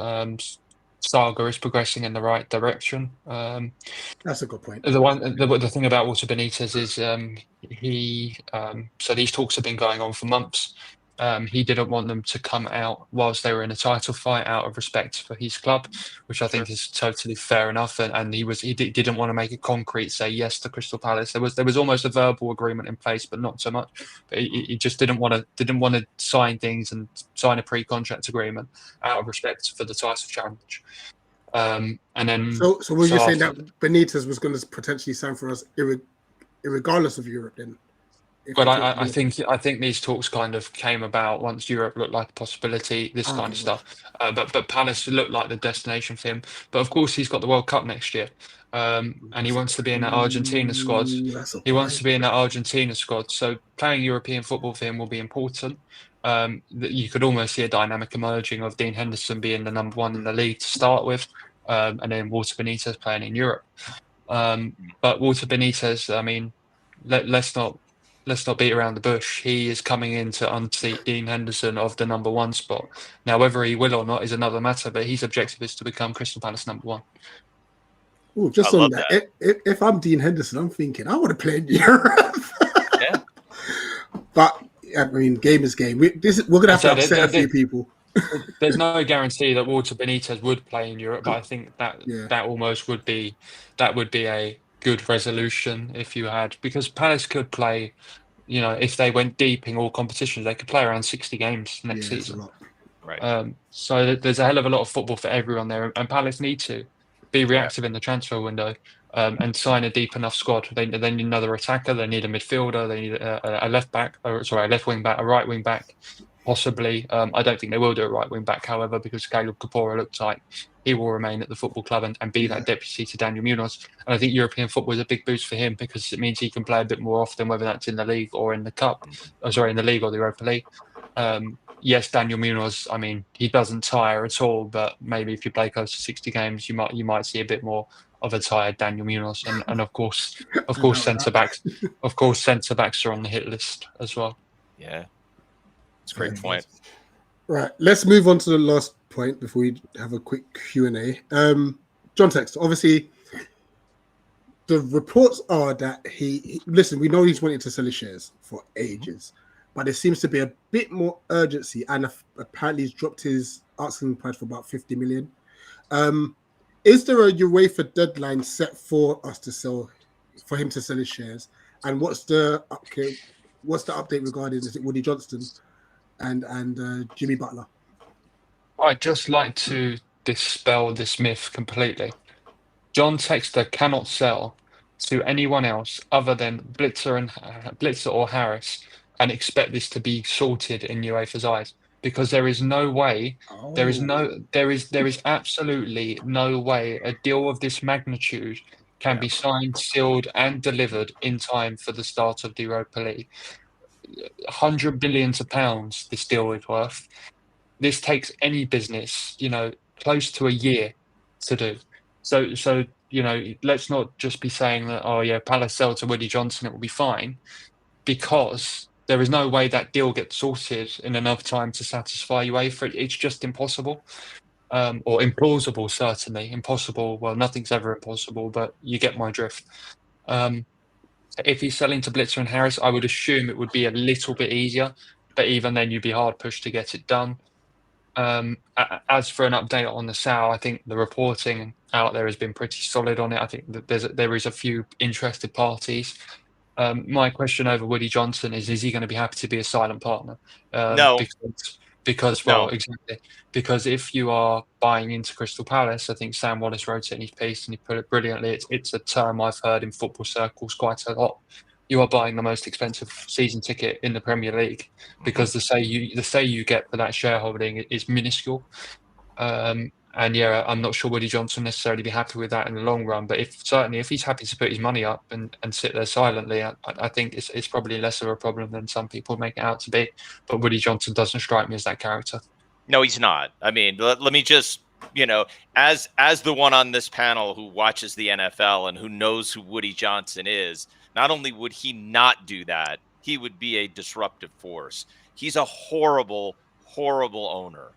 Speaker 5: saga is progressing in the right direction.
Speaker 3: That's a good point.
Speaker 5: The thing about Walter Benitez is so these talks have been going on for months. He didn't want them to come out whilst they were in a title fight out of respect for his club, which I think is totally fair enough. And he didn't want to make it concrete, say yes to Crystal Palace. There was almost a verbal agreement in place, but not so much. But he just didn't want to sign things and sign a pre-contract agreement out of respect for the title challenge. And then
Speaker 3: so were you saying that Benitez was going to potentially sign for us regardless of Europe then?
Speaker 5: But I think these talks kind of came about once Europe looked like a possibility, this kind of stuff. But Palace looked like the destination for him. But of course, he's got the World Cup next year, and he wants to be in that Argentina squad. He wants to be in that Argentina squad. So playing European football for him will be important. You could almost see a dynamic emerging of Dean Henderson being the number 1 in the league to start with, and then Walter Benitez playing in Europe. But Walter Benitez, I mean, let's not beat around the bush. He is coming in to unseat Dean Henderson of the number 1 spot. Now, whether he will or not is another matter, but his objective is to become Crystal Palace number 1.
Speaker 3: Ooh, just on that, if I'm Dean Henderson, I'm thinking I want to play in Europe.
Speaker 2: Yeah.
Speaker 3: But I mean, game is game. We're going to have to upset a few people.
Speaker 5: There's no guarantee that Walter Benitez would play in Europe, but I think that almost would be a good resolution if you had, because Palace could play, if they went deep in all competitions, they could play around 60 games next season.
Speaker 2: Right.
Speaker 5: So there's a hell of a lot of football for everyone there, and Palace need to be reactive in the transfer window and sign a deep enough squad. They need another attacker, they need a midfielder, they need a left wing back, a right wing back, possibly. I don't think they will do a right wing back, however, because Caleb Kapora looks like he will remain at the football club and be that deputy to Daniel Munoz. And I think European football is a big boost for him because it means he can play a bit more often, whether that's in the league or in the cup. In the league or the Europa League. Yes, Daniel Munoz, I mean, he doesn't tire at all, but maybe if you play close to 60 games, you might see a bit more of a tired Daniel Munoz. And of course centre backs are on the hit list as well.
Speaker 2: Yeah. It's a great point.
Speaker 3: Right, let's move on to the last point before we have a quick Q&A. John Text, obviously, the reports are that listen, we know he's wanting to sell his shares for ages, but there seems to be a bit more urgency, and apparently he's dropped his asking price for about 50 million. Is there a UEFA deadline set for him to sell his shares? And what's the update regarding, is it Woody Johnston and Jimmy Butler?
Speaker 5: I'd just like to dispel this myth completely. John Textor cannot sell to anyone else other than Blitzer or Harris and expect this to be sorted in UEFA's eyes, because there is no way, there is absolutely no way a deal of this magnitude can be signed, sealed, and delivered in time for the start of the Europa League. 100 billions of pounds this deal is worth. This takes any business, close to a year to do. So let's not just be saying that, oh yeah, Palace sell to Woody Johnson, it will be fine, because there is no way that deal gets sorted in enough time to satisfy UEFA. It's just impossible, or implausible, certainly. Impossible, well, nothing's ever impossible, but you get my drift. If he's selling to Blitzer and Harris, I would assume it would be a little bit easier, but even then you'd be hard pushed to get it done. As for an update on the sale, I think the reporting out there has been pretty solid on it. I think that there is a few interested parties. My question over Woody Johnson is he going to be happy to be a silent partner?
Speaker 2: No.
Speaker 5: Because
Speaker 2: No.
Speaker 5: well, exactly. Because if you are buying into Crystal Palace, I think Sam Wallace wrote it in his piece and he put it brilliantly. It's a term I've heard in football circles quite a lot. You are buying the most expensive season ticket in the Premier League, because the say you get for that shareholding is minuscule. And yeah, I'm not sure Woody Johnson necessarily be happy with that in the long run. But if he's happy to put his money up and sit there silently, I think it's probably less of a problem than some people make it out to be. But Woody Johnson doesn't strike me as that character.
Speaker 2: No, he's not. I mean, let me just, as the one on this panel who watches the NFL and who knows who Woody Johnson is, not only would he not do that, he would be a disruptive force. He's a horrible, horrible owner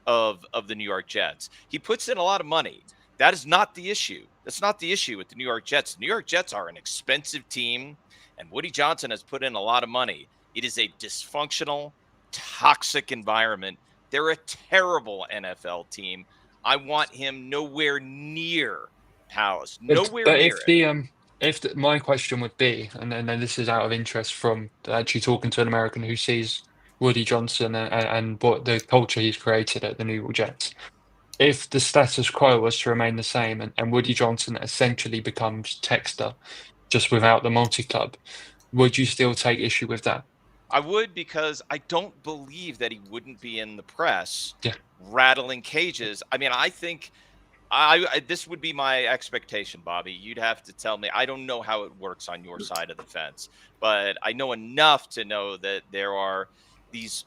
Speaker 2: of the New York Jets. He puts in a lot of money. That is not the issue. That's not the issue with the New York Jets. The New York Jets are an expensive team, and Woody Johnson has put in a lot of money. It is a dysfunctional, toxic environment. They're a terrible NFL team. I want him nowhere near Palace. Nowhere near.
Speaker 5: My question would be, and then this is out of interest from actually talking to an American who sees Woody Johnson and what the culture he's created at the New York Jets. If the status quo was to remain the same and Woody Johnson essentially becomes Texter, just without the multi-club, would you still take issue with that?
Speaker 2: I would, because I don't believe that he wouldn't be in the press rattling cages. I mean, I think this would be my expectation, Bobby. You'd have to tell me. I don't know how it works on your side of the fence, but I know enough to know that there are these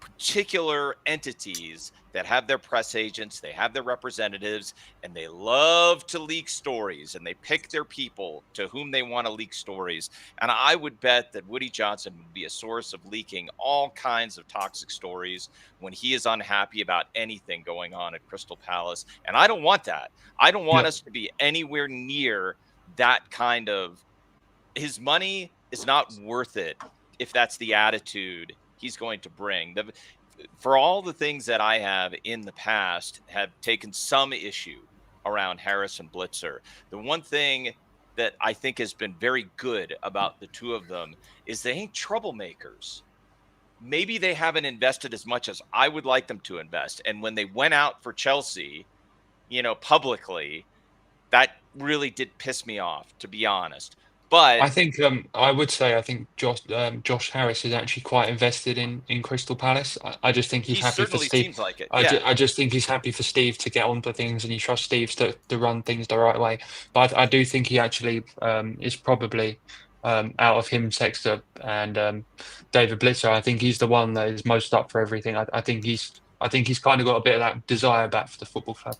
Speaker 2: particular entities that have their press agents, they have their representatives, and they love to leak stories, and they pick their people to whom they want to leak stories. And I would bet that Woody Johnson would be a source of leaking all kinds of toxic stories when he is unhappy about anything going on at Crystal Palace. And I don't want that. I don't want us to be anywhere near that kind of. His money is not worth it if that's the attitude he's going to bring. For all the things that I have in the past have taken some issue around Harris and Blitzer, the one thing that I think has been very good about the two of them is they ain't troublemakers. Maybe they haven't invested as much as I would like them to invest. And when they went out for Chelsea, publicly, that really did piss me off, to be honest. But
Speaker 5: I think I would say I think Josh Harris is actually quite invested in Crystal Palace. I just think he's happy for Steve.
Speaker 2: Seems like it.
Speaker 5: I just think he's happy for Steve to get onto things, and he trusts Steve to run things the right way. But I do think he actually is probably out of him, Texter, and David Blitzer. I think he's the one that is most up for everything. I think he's kind of got a bit of that desire back for the football club.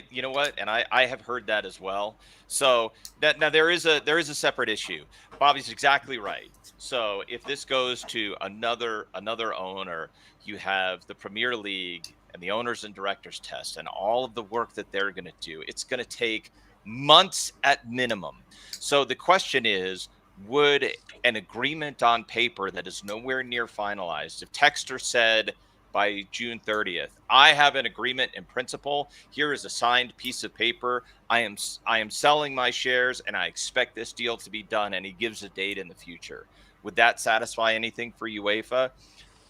Speaker 2: You know what, and I have heard that as well. So that now there is a separate issue. Bobby's exactly right. So if this goes to another owner, you have the Premier League and the owners and directors test and all of the work that they're going to do. It's going to take months at minimum. So the question is, would an agreement on paper that is nowhere near finalized, if Texter said by June 30th, I have an agreement in principle. Here is a signed piece of paper. I am selling my shares, and I expect this deal to be done. And he gives a date in the future. Would that satisfy anything for UEFA?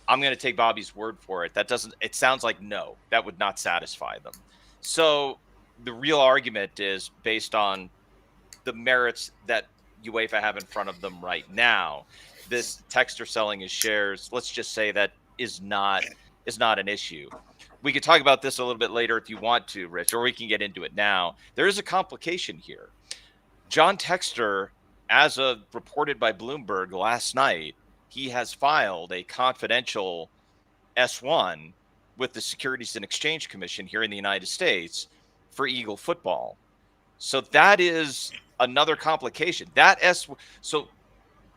Speaker 2: I'm going to take Bobby's word for it. It sounds like no, that would not satisfy them. So the real argument is based on the merits that UEFA have in front of them right now. This Texter selling his shares, let's just say that is not an issue. We could talk about this a little bit later if you want to, Rich, or we can get into it now. There is a complication here. John Texter, as reported by Bloomberg last night, he has filed a confidential S1 with the Securities and Exchange Commission here in the United States for Eagle football. So that is another complication. So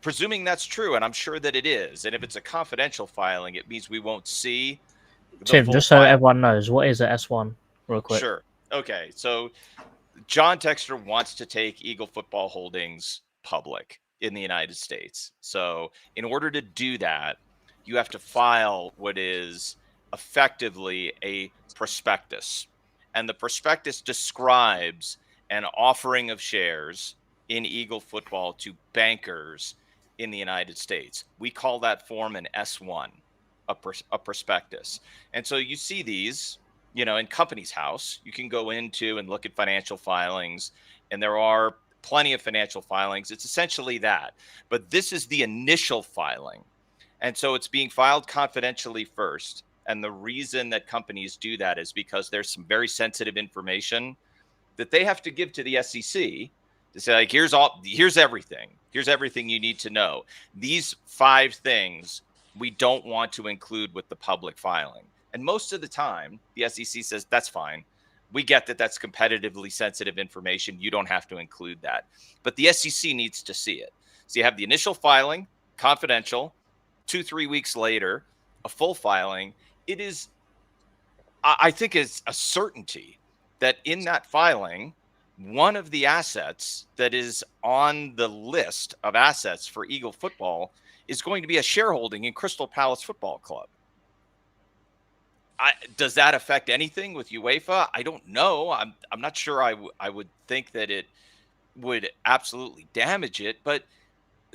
Speaker 2: presuming that's true, and I'm sure that it is, and if it's a confidential filing, it means we won't see the
Speaker 4: Tim,
Speaker 2: full
Speaker 4: just so
Speaker 2: filing.
Speaker 4: everyone knows, what is a S1, real quick?
Speaker 2: Sure. Okay. So John Texter wants to take Eagle Football Holdings public in the United States. So in order to do that, you have to file what is effectively a prospectus. And the prospectus describes an offering of shares in Eagle Football to bankers in the United States. We call that form an S1, a prospectus. And so you see these, in Companies House. You can go into and look at financial filings, and there are plenty of financial filings. It's essentially that. But this is the initial filing. And so it's being filed confidentially first. And the reason that companies do that is because there's some very sensitive information that they have to give to the SEC to say, like, here's everything. Here's everything you need to know. These 5 things we don't want to include with the public filing. And most of the time, the SEC says, that's fine. We get that that's competitively sensitive information. You don't have to include that. But the SEC needs to see it. So you have the initial filing, confidential, 2-3 weeks later, a full filing. It is, I think, is a certainty that in that filing, one of the assets that is on the list of assets for Eagle Football is going to be a shareholding in Crystal Palace Football Club. Does that affect anything with UEFA? I don't know. I'm not sure. I would think that it would absolutely damage it. But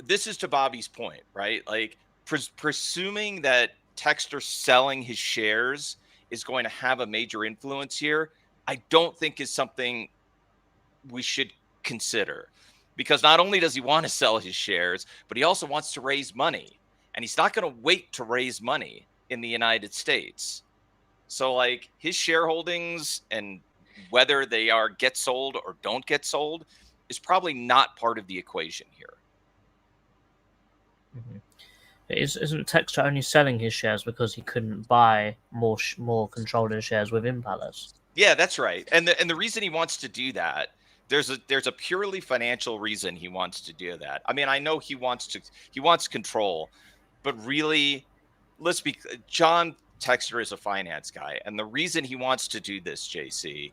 Speaker 2: this is to Bobby's point, right? Like presuming that Texter selling his shares is going to have a major influence here, I don't think is something we should consider, because not only does he want to sell his shares, but he also wants to raise money, and he's not going to wait to raise money in the United States. So like his shareholdings and whether they get sold or don't get sold is probably not part of the equation here.
Speaker 4: Mm-hmm. Isn't Texter only selling his shares because he couldn't buy more controlling shares within Palace?
Speaker 2: Yeah, that's right. And the reason he wants to do that, there's a purely financial reason he wants to do that. I mean, I know he wants control, but really, John Texter is a finance guy, and the reason he wants to do this, JC,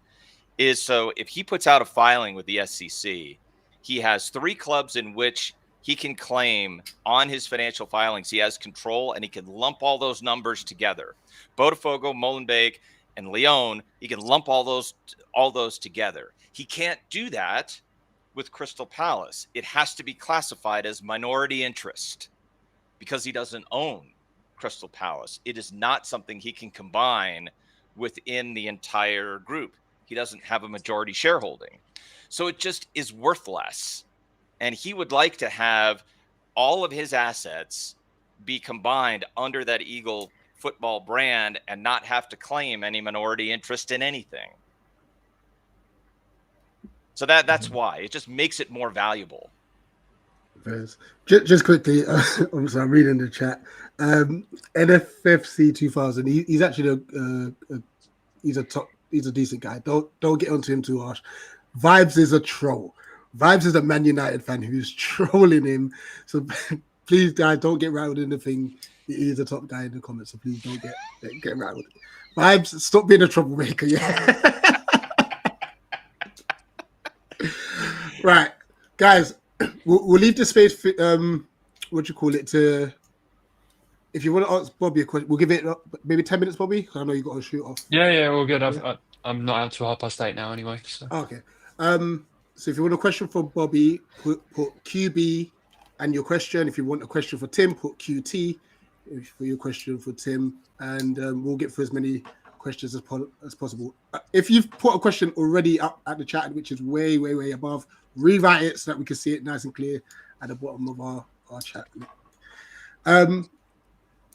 Speaker 2: is so if he puts out a filing with the SEC, he has 3 clubs in which he can claim on his financial filings he has control, and he can lump all those numbers together. Botafogo, Molenbeek, and Lyon, he can lump all those together. He can't do that with Crystal Palace. It has to be classified as minority interest because he doesn't own Crystal Palace. It is not something he can combine within the entire group. He doesn't have a majority shareholding. So it just is worth less. And he would like to have all of his assets be combined under that Eagle Football brand and not have to claim any minority interest in anything. So that's why. It just makes it more valuable.
Speaker 3: Just quickly, I'm reading the chat. NFFC 2000. He's actually he's a decent guy. Don't get onto him too harsh. Vibes is a troll. Vibes is a Man United fan who's trolling him. So please, guys, don't get rattled in the thing. He is a top guy in the comments, so please don't get rattled. Vibes, stop being a troublemaker. Yeah. Right, guys. We'll leave the space for, to, if you want to ask Bobby a question, we'll give it maybe 10 minutes, Bobby, because I know you got to shoot off.
Speaker 5: Yeah, all good. I'm not out till 8:30 now anyway. So.
Speaker 3: Okay. So if you want a question for Bobby, put QB and your question. If you want a question for Tim, put QT for your question for Tim, and we'll get through as many questions as possible. If you've put a question already up at the chat, which is way above, rewrite it so that we can see it nice and clear at the bottom of our chat.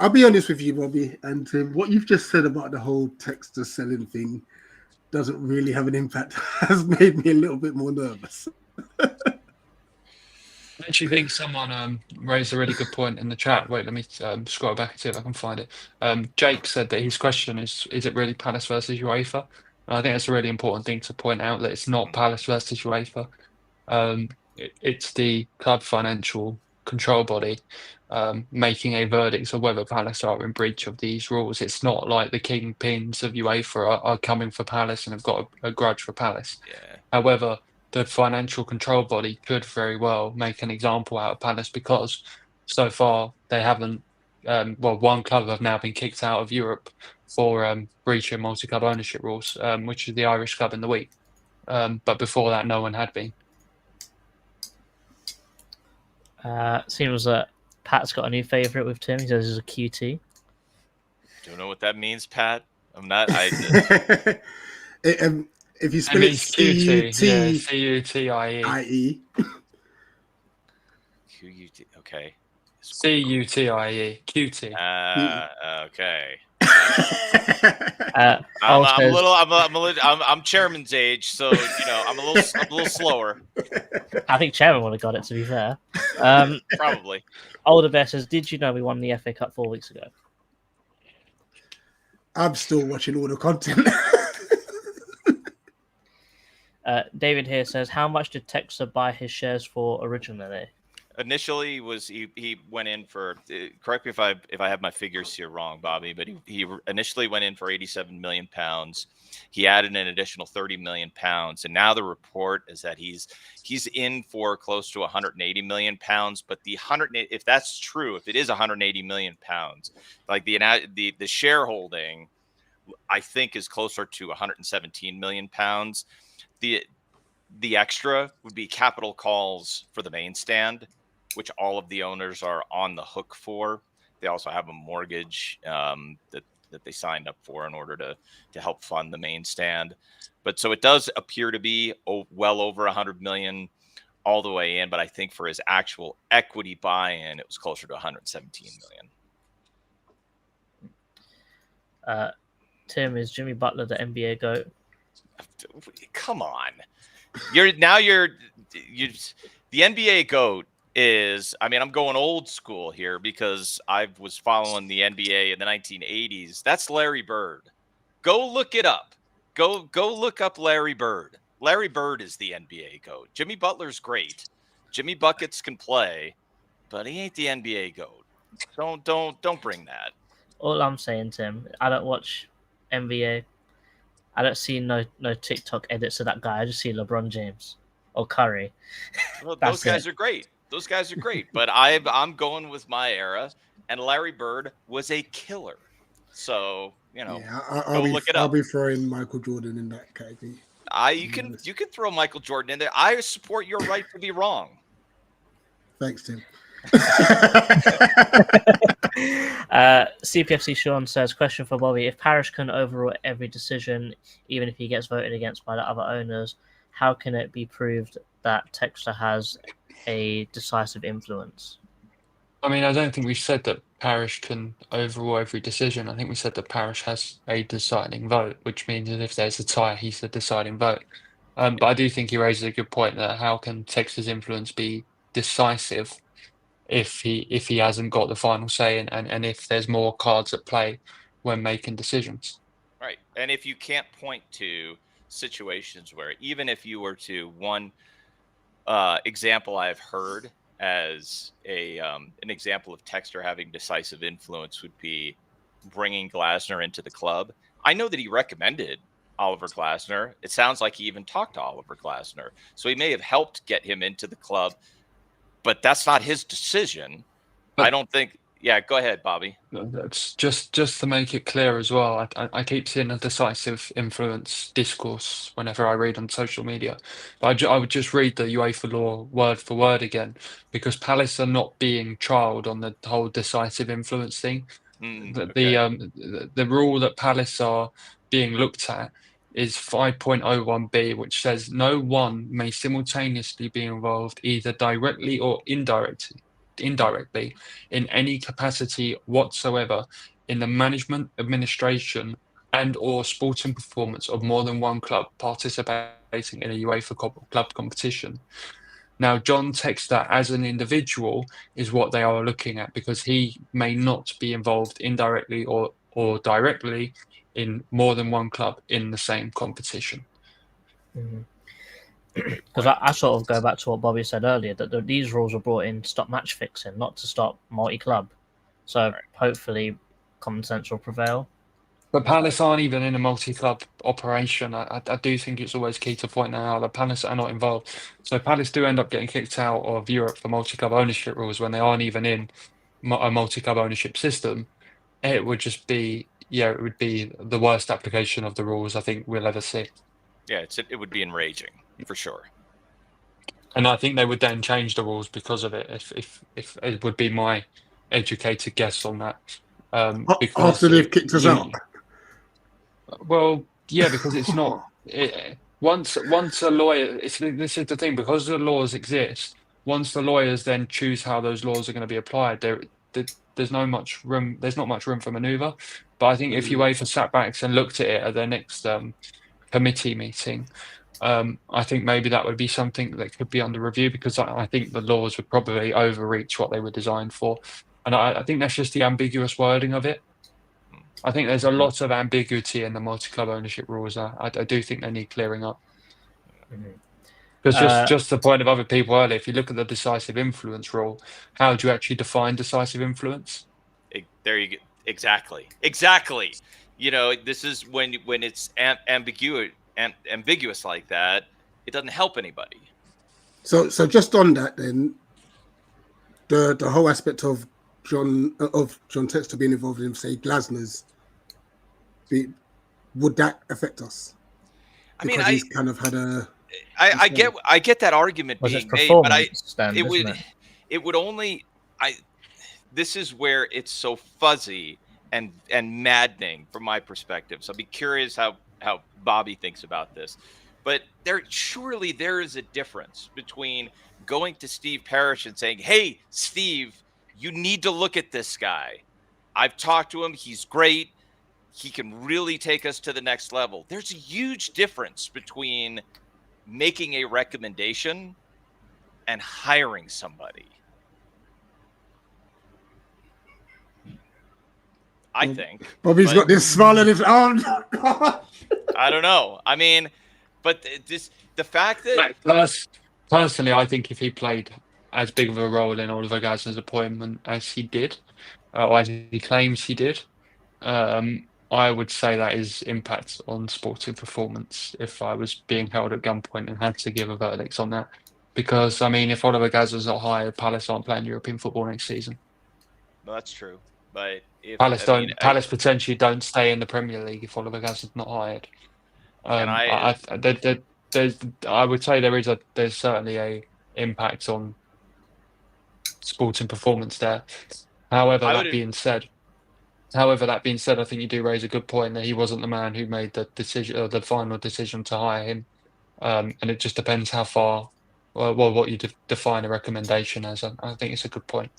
Speaker 3: I'll be honest with you, Bobby, and what you've just said about the whole Texter selling thing doesn't really have an impact. Has made me a little bit more nervous.
Speaker 5: I actually think someone raised a really good point in the chat. Wait, let me scroll back and see if I can find it. Jake said that his question is it really Palace versus UEFA? And I think that's a really important thing to point out, that it's not Palace versus UEFA. It's the club financial control body making a verdict of whether Palace are in breach of these rules. It's not like the kingpins of UEFA are coming for Palace and have got a grudge for Palace.
Speaker 2: Yeah.
Speaker 5: However, the financial control body could very well make an example out of Palace, because so far they haven't. Well, one club have now been kicked out of Europe for breaching multi-club ownership rules, which is the Irish club in the week. But before that, no one had been.
Speaker 4: Seems that Pat's got a new favourite with Tim. He says he's a QT.
Speaker 2: Don't know what that means, Pat. I'm not.
Speaker 3: If you
Speaker 5: It
Speaker 3: spell it
Speaker 5: means QT, yeah,
Speaker 3: C-U-T-I-E.
Speaker 5: C-U-T-I-E.
Speaker 2: QUT. Okay.
Speaker 5: C-U-T-I-E. QT.
Speaker 2: Okay.
Speaker 4: Paul
Speaker 2: I'm
Speaker 4: says,
Speaker 2: a little. I'm chairman's age, so I'm a little slower.
Speaker 4: I think Chairman would have got it, to be fair.
Speaker 2: Probably.
Speaker 4: Older Bear says, did you know we won the FA Cup 4 weeks ago?
Speaker 3: I'm still watching all the content.
Speaker 4: David here says, how much did Texter buy his shares for originally?
Speaker 2: Initially, he went in for, correct me if I have my figures here wrong, Bobby, but he initially went in for £87 million. He added an additional £30 million, and now the report is that he's in for close to £180 million. But if that's true, if it is £180 million, like the shareholding, I think is closer to £117 million. The extra would be capital calls for the main stand, which all of the owners are on the hook for. They also have a mortgage that they signed up for in order to help fund the main stand. But so it does appear to be well over 100 million all the way in. But I think for his actual equity buy-in, it was closer to 117 million.
Speaker 4: Tim, is Jimmy Butler the NBA GOAT?
Speaker 2: Come on. The NBA GOAT is, I mean, I'm going old school here because I was following the NBA in the 1980s. That's Larry Bird. Go look it up. Go look up Larry Bird. Larry Bird is the NBA GOAT. Jimmy Butler's great. Jimmy Buckets can play, but he ain't the NBA GOAT. Don't bring that.
Speaker 4: All I'm saying, Tim, I don't watch NBA. I don't see no TikTok edits of that guy. I just see LeBron James or Curry.
Speaker 2: Well, those guys are great. Those guys are great. But I'm going with my era, and Larry Bird was a killer. So go look it up.
Speaker 3: I'll be throwing Michael Jordan in that category.
Speaker 2: You can throw Michael Jordan in there. I support your right to be wrong.
Speaker 3: Thanks, Tim.
Speaker 4: CPFC Sean says, question for Bobby: if Parish can overrule every decision, even if he gets voted against by the other owners, how can it be proved that Texter has a decisive influence?
Speaker 5: I mean, I don't think we said that Parish can overrule every decision. I think we said that Parish has a deciding vote, which means that if there's a tie, he's the deciding vote. But I do think he raises a good point, that how can Texter's influence be decisive if he hasn't got the final say, and if there's more cards at play when making decisions.
Speaker 2: Right. And if you can't point to situations where, even if you were to, one example I've heard as an example of Texter having decisive influence would be bringing Glasner into the club. I know that he recommended Oliver Glasner. It sounds like he even talked to Oliver Glasner. So he may have helped get him into the club, but that's not his decision. But I don't think. Yeah, go ahead, Bobby.
Speaker 5: That's just to make it clear as well. I keep seeing a decisive influence discourse whenever I read on social media. But I would just read the UEFA law word for word again, because Palace are not being trialed on the whole decisive influence thing. The rule that Palace are being looked at is 5.01b, which says no one may simultaneously be involved either directly or indirectly in any capacity whatsoever in the management, administration, and or sporting performance of more than one club participating in a UEFA club competition. Now, John Textor as an individual is what they are looking at, because he may not be involved indirectly or directly in more than one club in the same competition.
Speaker 4: Because I sort of go back to what Bobby said earlier, that these rules were brought in to stop match fixing, not to stop multi-club. So hopefully common sense will prevail.
Speaker 5: But Palace aren't even in a multi-club operation. I do think it's always key to point that out that Palace are not involved. So Palace do end up getting kicked out of Europe for multi-club ownership rules when they aren't even in a multi-club ownership system. It would just be, it would be the worst application of the rules I think we'll ever see.
Speaker 2: Yeah, it would be enraging for sure.
Speaker 5: And I think they would then change the rules because of it. If it would be my educated guess on that. Because
Speaker 3: After they've kicked us out.
Speaker 5: Well, yeah, because it's not. Once a lawyer, this is the thing, because the laws exist. Once the lawyers then choose how those laws are going to be applied, there's not much room for manoeuvre. But I think if UEFA sat back and looked at it at their next committee meeting, I think maybe that would be something that could be under review, because I think the laws would probably overreach what they were designed for, and I think that's just the ambiguous wording of it. I think there's a lot of ambiguity in the multi-club ownership rules. I do think they need clearing up. Because just the point of other people earlier, if you look at the decisive influence rule, how do you actually define decisive influence?
Speaker 2: There you go. Exactly. This is when it's ambiguous like that, it doesn't help anybody.
Speaker 3: So just on that, then, the whole aspect of John Textor being involved in, say, Glasner's, would that affect us? Because he's kind of had a.
Speaker 2: I get that argument being made, but it would only. This is where it's so fuzzy and maddening from my perspective. So I'll be curious how Bobby thinks about this. But surely there is a difference between going to Steve Parish and saying, "Hey, Steve, you need to look at this guy. I've talked to him. He's great. He can really take us to the next level." There's a huge difference between making a recommendation and hiring somebody. I think.
Speaker 3: Bobby's got this smile on his arm.
Speaker 2: I don't know. I mean, but the fact that
Speaker 5: personally, I think if he played as big of a role in Oliver Glasner's appointment as he did, or as he claims he did, I would say that is impact on sporting performance if I was being held at gunpoint and had to give a verdict on that. Because, I mean, if Oliver Glasner's not hired, Palace aren't playing European football next season.
Speaker 2: Well, that's true. But if
Speaker 5: Palace potentially don't stay in the Premier League if Oliver Glasner's not hired. I would say there's certainly a impact on sporting performance there. However, that being said, I think you do raise a good point that he wasn't the man who made the decision, or the final decision to hire him, and it just depends how far, what you define a recommendation as. I think it's a good point.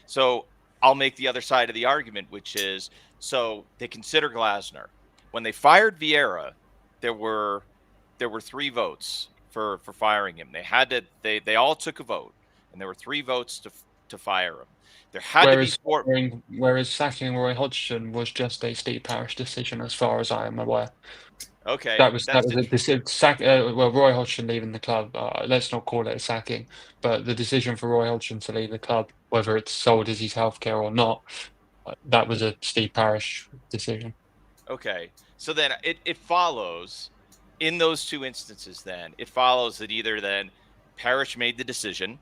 Speaker 2: So I'll make the other side of the argument, which is, so they consider Glasner. When they fired Vieira, there were 3 votes for firing him. They all took a vote, and there were 3 votes to fire him. There had to be 4.
Speaker 5: Whereas sacking Roy Hodgson was just a Steve Parish decision, as far as I am aware.
Speaker 2: Okay,
Speaker 5: that was a decision. Roy Hodgson leaving the club. Let's not call it a sacking, but the decision for Roy Hodgson to leave the club, whether it's sold as his healthcare or not, that was a Steve Parish decision.
Speaker 2: Okay, so then it follows, in those 2 instances, then it follows that either then Parish made the decision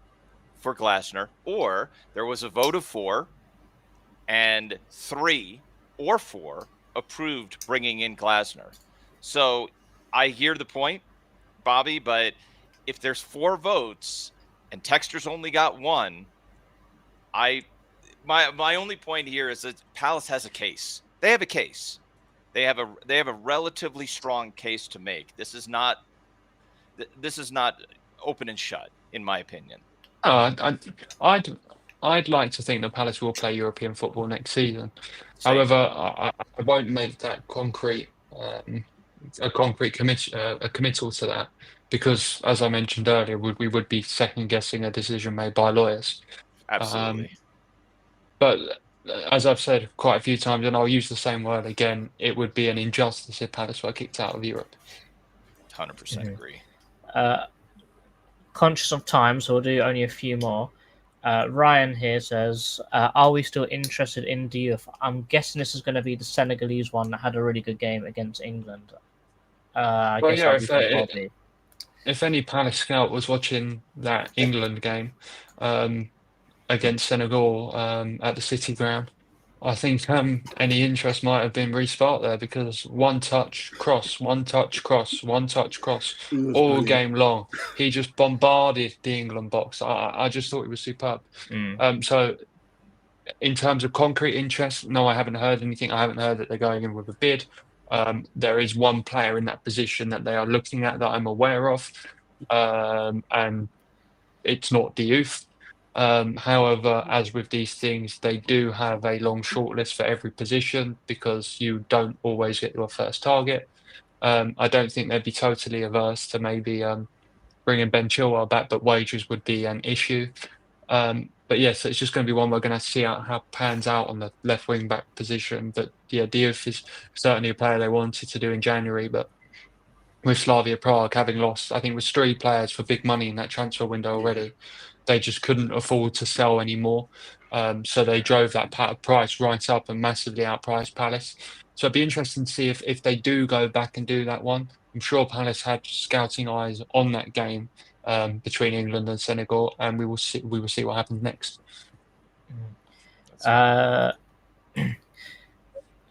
Speaker 2: for Glasner, or there was a vote of 4, and 3 or 4 approved bringing in Glasner. So I hear the point, Bobby, but if there's 4 votes and Textor's only got 1, my only point here is that Palace has a case. They have a case. They have a relatively strong case to make. This is not open and shut, in my opinion.
Speaker 5: I'd like to think that Palace will play European football next season. Same. However, I won't make that concrete a concrete committal to that, because as I mentioned earlier, we would be second guessing a decision made by lawyers.
Speaker 2: Absolutely.
Speaker 5: But as I've said quite a few times, and I'll use the same word again, it would be an injustice if Palace were kicked out of Europe.
Speaker 2: 100% agree.
Speaker 4: Conscious of time, so we'll do only a few more. Ryan here says, are we still interested in Diouf? I'm guessing this is going to be the Senegalese one that had a really good game against England. I
Speaker 5: Well,
Speaker 4: guess
Speaker 5: yeah,
Speaker 4: that'll be for Bobby.
Speaker 5: if any Palace scout was watching that England game against Senegal at the City Ground, I think any interest might have been resparked there, because one touch cross, one touch cross, one touch cross,
Speaker 3: was
Speaker 5: all
Speaker 3: brilliant.
Speaker 5: game long. He just bombarded the England box. I just thought he was superb. So in terms of concrete interest, no, I haven't heard anything. I haven't heard that they're going in with a bid. There is one player in that position that they are looking at that I'm aware of, and it's not Diouf. However, as with these things, they do have a long shortlist for every position, because you don't always get your first target. I don't think they'd be totally averse to maybe bringing Ben Chilwell back, but wages would be an issue. But yes, it's just going to be one we're going to see how it pans out on the left wing back position. But yeah, Diouf is certainly a player they wanted to do in January, but with Slavia Prague having lost, I think it was 3 players for big money in that transfer window already, they just couldn't afford to sell anymore. So they drove that price right up and massively outpriced Palace. So it'd be interesting to see if they do go back and do that one. I'm sure Palace had scouting eyes on that game between England and Senegal, and we will see what happens next.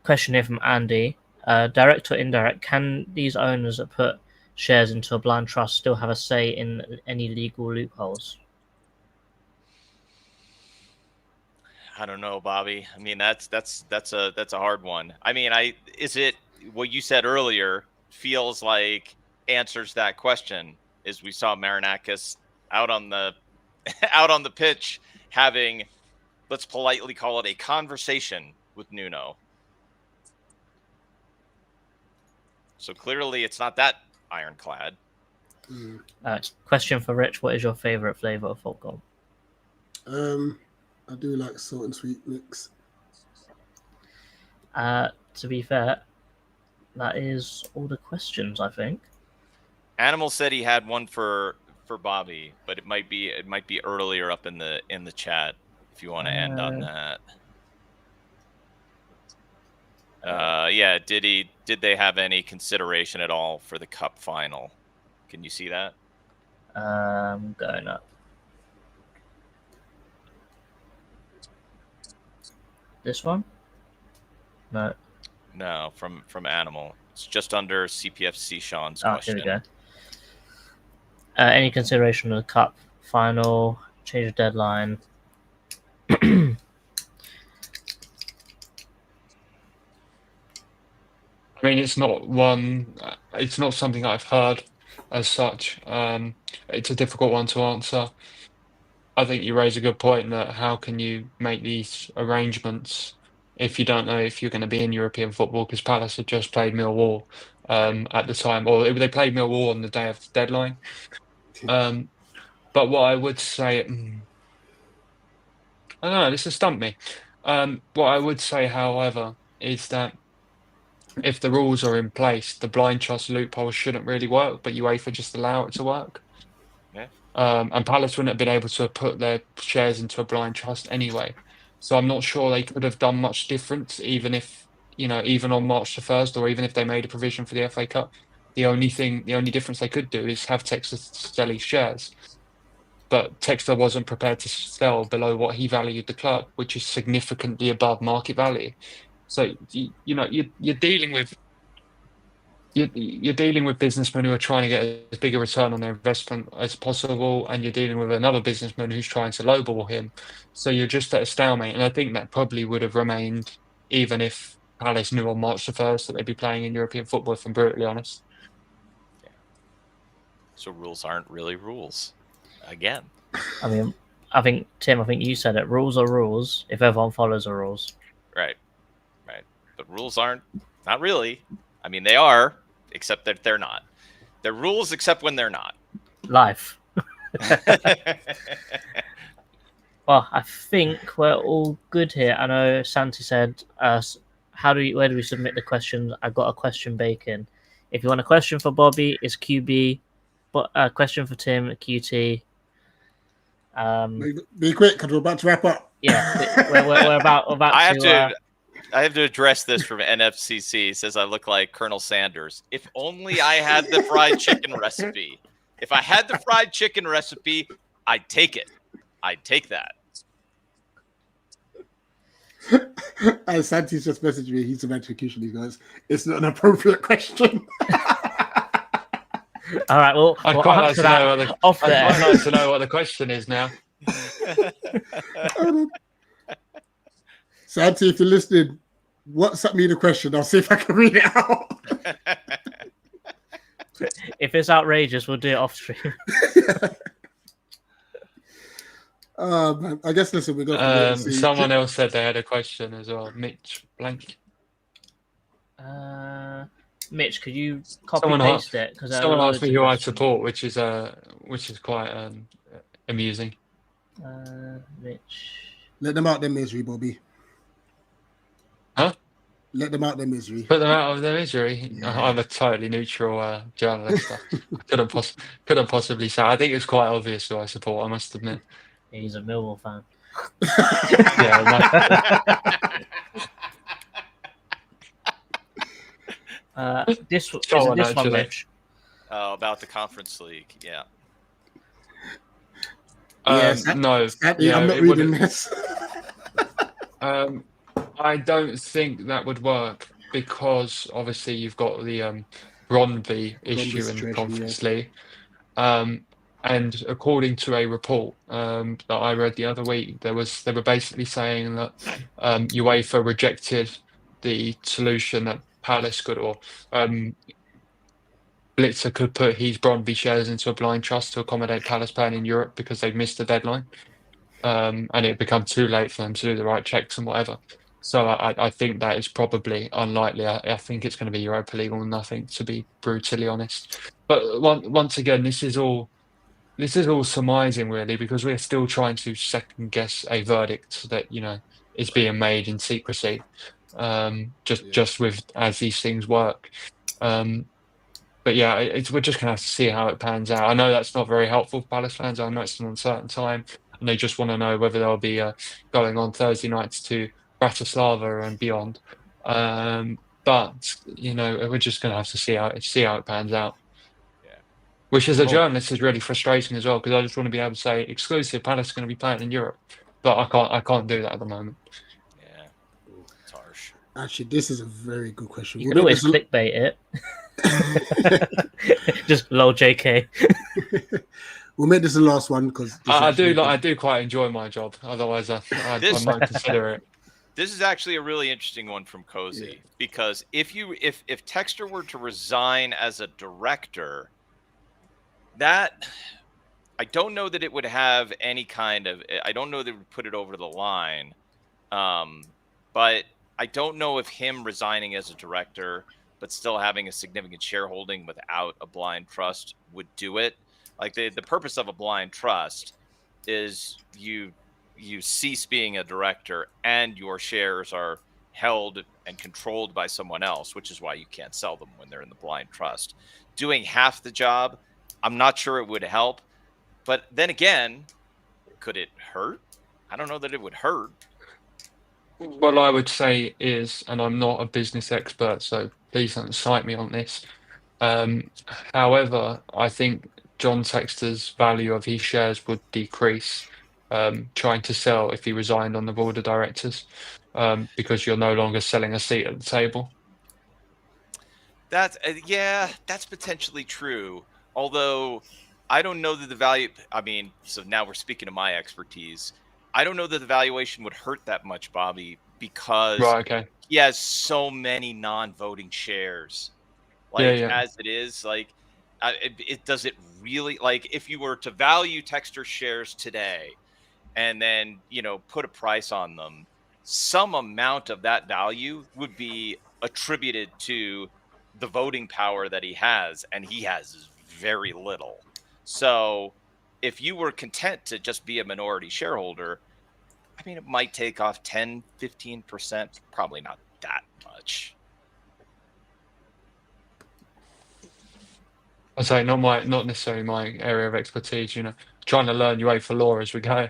Speaker 4: Question here from Andy. Direct or indirect, can these owners that put shares into a blind trust still have a say in any legal loopholes?
Speaker 2: I don't know, Bobby. I mean, that's a hard one. I mean, is it what you said earlier feels like answers that question? Is we saw Marinakis out on the pitch having, let's politely call it, a conversation with Nuno. So clearly it's not that ironclad.
Speaker 4: Question for Rich: what is your favorite flavor of popcorn?
Speaker 3: I do like salt and sweet mix.
Speaker 4: To be fair, that is all the questions, I think.
Speaker 2: Animal said he had one for Bobby, but it might be earlier up in the chat if you want to end on that. Yeah, did they have any consideration at all for the cup final? Can you see that?
Speaker 4: Going up. This one? No.
Speaker 2: No, from Animal. It's just under CPFC Sean's question.
Speaker 4: Here we go. Any consideration of the cup final, change of deadline?
Speaker 5: I mean, it's not something I've heard as such. It's a difficult one to answer. I think you raise a good point that how can you make these arrangements if you don't know if you're going to be in European football, because Palace had just played Millwall at the time, or they played Millwall on the day of the deadline. But what I would say, I don't know, this has stumped me. What I would say, however, is that if the rules are in place, the blind trust loophole shouldn't really work, but UEFA just allow it to work.
Speaker 2: Yeah.
Speaker 5: And Palace wouldn't have been able to put their shares into a blind trust anyway. So I'm not sure they could have done much difference, even on March the 1st, or even if they made a provision for the FA Cup. The only difference they could do is have Textor sell his shares. But Textor wasn't prepared to sell below what he valued the club, which is significantly above market value. So you're dealing with businessmen who are trying to get as big a return on their investment as possible, and you're dealing with another businessman who's trying to lowball him. So you're just at a stalemate, and I think that probably would have remained even if Palace knew on March the 1st that they'd be playing in European football, if I'm brutally honest.
Speaker 2: Yeah. So rules aren't really rules. Again.
Speaker 4: I mean, Tim, I think you said it. Rules are rules if everyone follows the rules.
Speaker 2: Right. But rules aren't really. I mean, they are, except that they're not. They're rules except when they're not.
Speaker 4: Life. Well, I think we're all good here. I know Santi said, where do we submit the questions? I got a question bacon. If you want a question for Bobby, it's QB. But a question for Tim, QT.
Speaker 3: Be quick, because we're about to wrap up.
Speaker 4: Yeah, we're about
Speaker 2: I have to address this from NFCC. It says I look like Colonel Sanders. If only I had the fried chicken recipe. If I had the fried chicken recipe, I'd take it. I'd take that.
Speaker 3: As Santi's just messaged me, he's an execution. He goes, "It's not an appropriate question."
Speaker 4: All right, well,
Speaker 5: I'd
Speaker 4: we'll
Speaker 5: quite like
Speaker 4: answer
Speaker 5: to
Speaker 4: that
Speaker 5: know what the,
Speaker 4: off
Speaker 5: I'd
Speaker 4: there.
Speaker 5: quite like to know what the question is now.
Speaker 3: Santi, if you're listening, WhatsApp me the question. I'll see if I can read it out.
Speaker 4: If it's outrageous, we'll do it off stream.
Speaker 3: Man, I guess, listen, we're going to
Speaker 5: Someone else said they had a question as well. Mitch Blank.
Speaker 4: Mitch, could you copy
Speaker 5: Someone
Speaker 4: paste it? Because
Speaker 5: Someone asked me who I support, which is quite amusing.
Speaker 4: Mitch.
Speaker 3: Let them out their misery, Bobby.
Speaker 5: Huh?
Speaker 3: Let them out their misery.
Speaker 5: Put them out of their misery.
Speaker 3: Yeah.
Speaker 5: I'm a totally neutral journalist. I couldn't possibly say. I think it's quite obvious who I support, I must admit.
Speaker 4: He's a Millwall fan. This one, Mitch.
Speaker 2: About the Conference League, yeah.
Speaker 5: No.
Speaker 3: I'm not reading this.
Speaker 5: I don't think that would work because obviously you've got the Brondby issue in the Conference League. And according to a report that I read the other week, they were basically saying that UEFA rejected the solution that Palace could, or Blitzer could put his Brondby shares into a blind trust to accommodate Palace playing in Europe because they'd missed the deadline. And it become too late for them to do the right checks and whatever. So I think that is probably unlikely. I think it's going to be Europa League or nothing, to be brutally honest. But once again, this is all surmising really, because we're still trying to second guess a verdict that is being made in secrecy. Just with as these things work. But yeah, we're just gonna have to see how it pans out. I know that's not very helpful for Palace fans. I know it's an uncertain time, and they just want to know whether they'll be going on Thursday nights to Bratislava and beyond. But we're just gonna have to see how it pans out.
Speaker 2: Yeah.
Speaker 5: Which, as a journalist, is really frustrating as well, because I just want to be able to say exclusive Palace is going to be playing in Europe, but I can't do that at the moment.
Speaker 2: Yeah, it's harsh.
Speaker 3: Actually, this is a very good question.
Speaker 4: You can always clickbait it. Just lol JK.
Speaker 3: We'll make this the last one because
Speaker 5: I do quite enjoy my job. Otherwise, I might consider it.
Speaker 2: This is actually a really interesting one from Cozy, because if Textor were to resign as a director, that I don't know that it would have any kind of. I don't know that it would put it over the line, but I don't know if him resigning as a director but still having a significant shareholding without a blind trust would do it. Like the purpose of a blind trust is you cease being a director and your shares are held and controlled by someone else, which is why you can't sell them when they're in the blind trust. Doing half the job, I'm not sure it would help. But then again, could it hurt? I don't know that it would hurt.
Speaker 5: What I would say is, and I'm not a business expert, so please don't cite me on this. However, I think John Textor's value of his shares would decrease trying to sell if he resigned on the board of directors, because you're no longer selling a seat at the table.
Speaker 2: That's potentially true. Although I don't know that the value. I mean, so now we're speaking to my expertise. I don't know that the valuation would hurt that much, Bobby, because he has so many non-voting shares. As it is, it does it really, if you were to value Textor shares today and then, put a price on them, some amount of that value would be attributed to the voting power that he has, and he has very little. So if you were content to just be a minority shareholder, I mean, it might take off 10, 15%, probably not that much.
Speaker 5: I'd say not necessarily my area of expertise, trying to learn UEFA law as we go.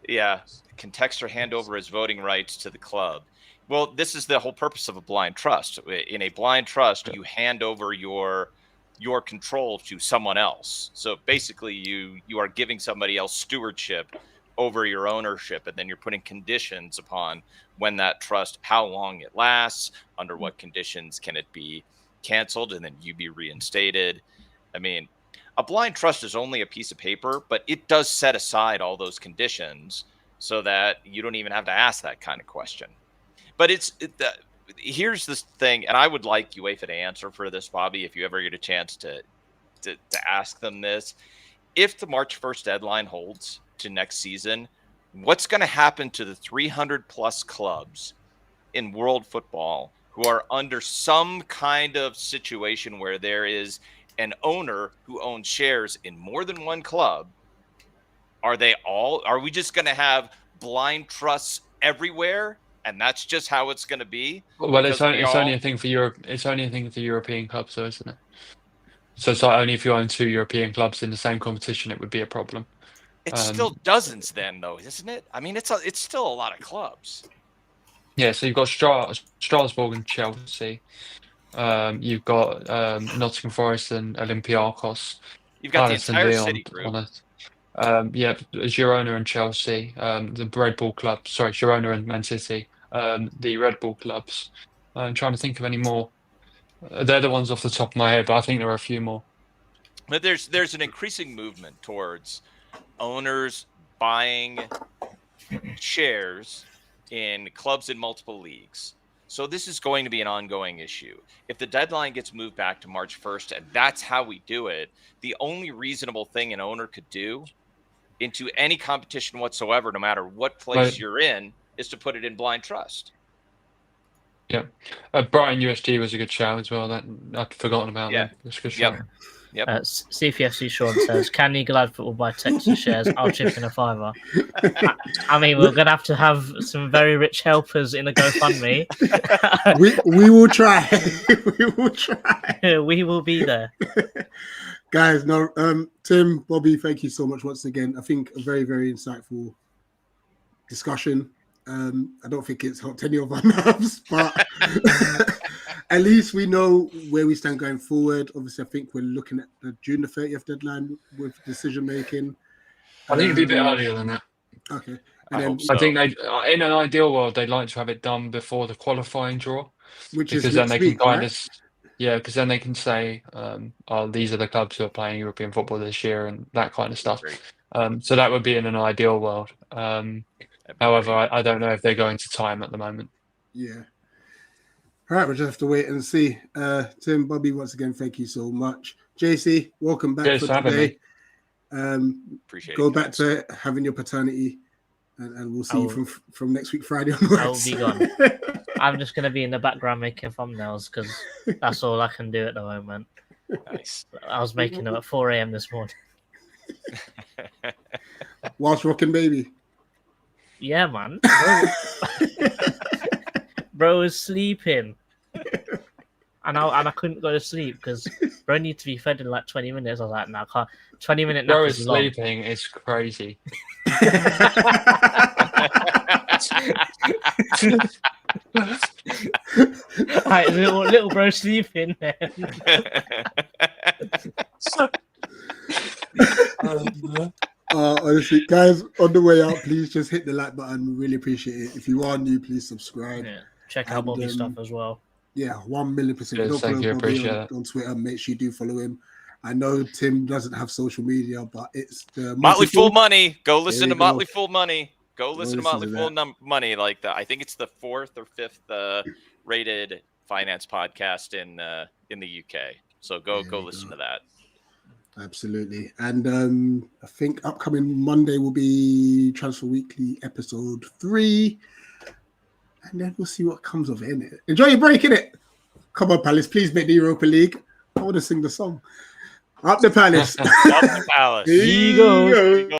Speaker 2: Yeah. Can Texter hand over his voting rights to the club? Well, this is the whole purpose of a blind trust. In a blind trust, you hand over your control to someone else. So basically you are giving somebody else stewardship over your ownership, and then you're putting conditions upon when that trust, how long it lasts, under what conditions can it be canceled, and then you be reinstated. I mean, a blind trust is only a piece of paper, but it does set aside all those conditions so that you don't even have to ask that kind of question. But here's this thing, and I would like UEFA to answer for this, Bobby, if you ever get a chance to ask them this. If the March 1st deadline holds to next season, what's going to happen to the 300 plus clubs in world football who are under some kind of situation where there is an owner who owns shares in more than one club? Are we just going to have blind trusts everywhere, and that's just how it's going to be?
Speaker 5: Well, it's only a thing for Europe. It's only a thing for European clubs, though, isn't it? So it's like only if you own 2 European clubs in the same competition, it would be a problem.
Speaker 2: It's still dozens then, though, isn't it? I mean, it's still a lot of clubs.
Speaker 5: Yeah, so you've got Strasbourg and Chelsea. You've got Nottingham Forest and Olympiacos.
Speaker 2: You've got
Speaker 5: Palace
Speaker 2: the entire
Speaker 5: and Lyon
Speaker 2: city group.
Speaker 5: on it. Girona and Chelsea, the Red Bull clubs. Sorry, Girona and Man City, the Red Bull clubs. I'm trying to think of any more. They're the ones off the top of my head, but I think there are a few more.
Speaker 2: But there's an increasing movement towards owners buying shares in clubs in multiple leagues. So this is going to be an ongoing issue. If the deadline gets moved back to March 1st, and that's how we do it, the only reasonable thing an owner could do into any competition whatsoever, no matter what place you're in, is to put it in blind trust.
Speaker 5: Yeah. Brighton USG was a good shout as well. That I'd forgotten about.
Speaker 2: Yeah.
Speaker 5: That's a good shout.
Speaker 2: Yep.
Speaker 4: CPFC Sean says, "Can you glad football buy Texas shares? I'll chip in a $5." I mean, we're gonna have to have some very rich helpers in a GoFundMe.
Speaker 3: we will try. We will try.
Speaker 4: We will be there,
Speaker 3: guys. No, Tim, Bobby, thank you so much once again. I think a very, very insightful discussion. I don't think it's helped any of our nerves, but at least we know where we stand going forward. Obviously, I think we're looking at the June the 30th deadline with decision making.
Speaker 5: I think it'd be a bit earlier than that.
Speaker 3: Okay.
Speaker 2: I hope so.
Speaker 5: I think in an ideal world, they'd like to have it done before the qualifying draw,
Speaker 3: because
Speaker 5: then they can kind
Speaker 3: right?
Speaker 5: of, because then they can say, these are the clubs who are playing European football this year and that kind of stuff. So that would be in an ideal world. However, I don't know if they're going to time at the moment.
Speaker 3: Yeah. All right, we'll just have to wait and see. Tim, Bobby, once again, thank you so much. JC, welcome back
Speaker 5: Cheers
Speaker 3: for
Speaker 5: for having
Speaker 3: today.
Speaker 2: Appreciate
Speaker 3: Go
Speaker 2: it,
Speaker 3: back
Speaker 2: guys.
Speaker 3: to having your paternity, and we'll see you from next week Friday onwards.
Speaker 4: I will be gone. I'm just going to be in the background making thumbnails because that's all I can do at the moment.
Speaker 2: Nice.
Speaker 4: I was making them at 4 a.m. this morning.
Speaker 3: Whilst rocking baby.
Speaker 4: Yeah, man. Bro was sleeping. And I couldn't go to sleep because bro needs to be fed in like 20 minutes. I was like, no, I can't. 20-minute nap
Speaker 5: Bro
Speaker 4: is
Speaker 5: is
Speaker 4: long.
Speaker 5: sleeping. It's crazy.
Speaker 4: Right, little bro sleeping then.
Speaker 3: Honestly, guys, on the way out, please just hit the like button. We really appreciate it. If you are new, please subscribe.
Speaker 4: Yeah. Check out Bobby's stuff as well.
Speaker 3: Yeah, 1,000,000%.
Speaker 5: Yes,
Speaker 3: Don't
Speaker 5: thank
Speaker 3: follow
Speaker 5: you,
Speaker 3: Bobby
Speaker 5: appreciate it.
Speaker 3: on Twitter. Make sure you do follow him. I know Tim doesn't have social media, but it's the
Speaker 2: Motley Fool Money. Go listen to
Speaker 3: we go.
Speaker 2: Motley Fool Money. Go listen to
Speaker 3: listen
Speaker 2: Motley
Speaker 3: to
Speaker 2: Fool Money. Like I think it's the 4th or 5th rated finance podcast in the UK. So go listen to that.
Speaker 3: Absolutely. And I think upcoming Monday will be Transfer Weekly episode 3. And then we'll see what comes of it, innit? Enjoy your break, innit? Come on, Palace, please make the Europa League. I want to sing the song. Up the Palace.
Speaker 2: Up the Palace.
Speaker 4: Eagles.
Speaker 2: Eagles.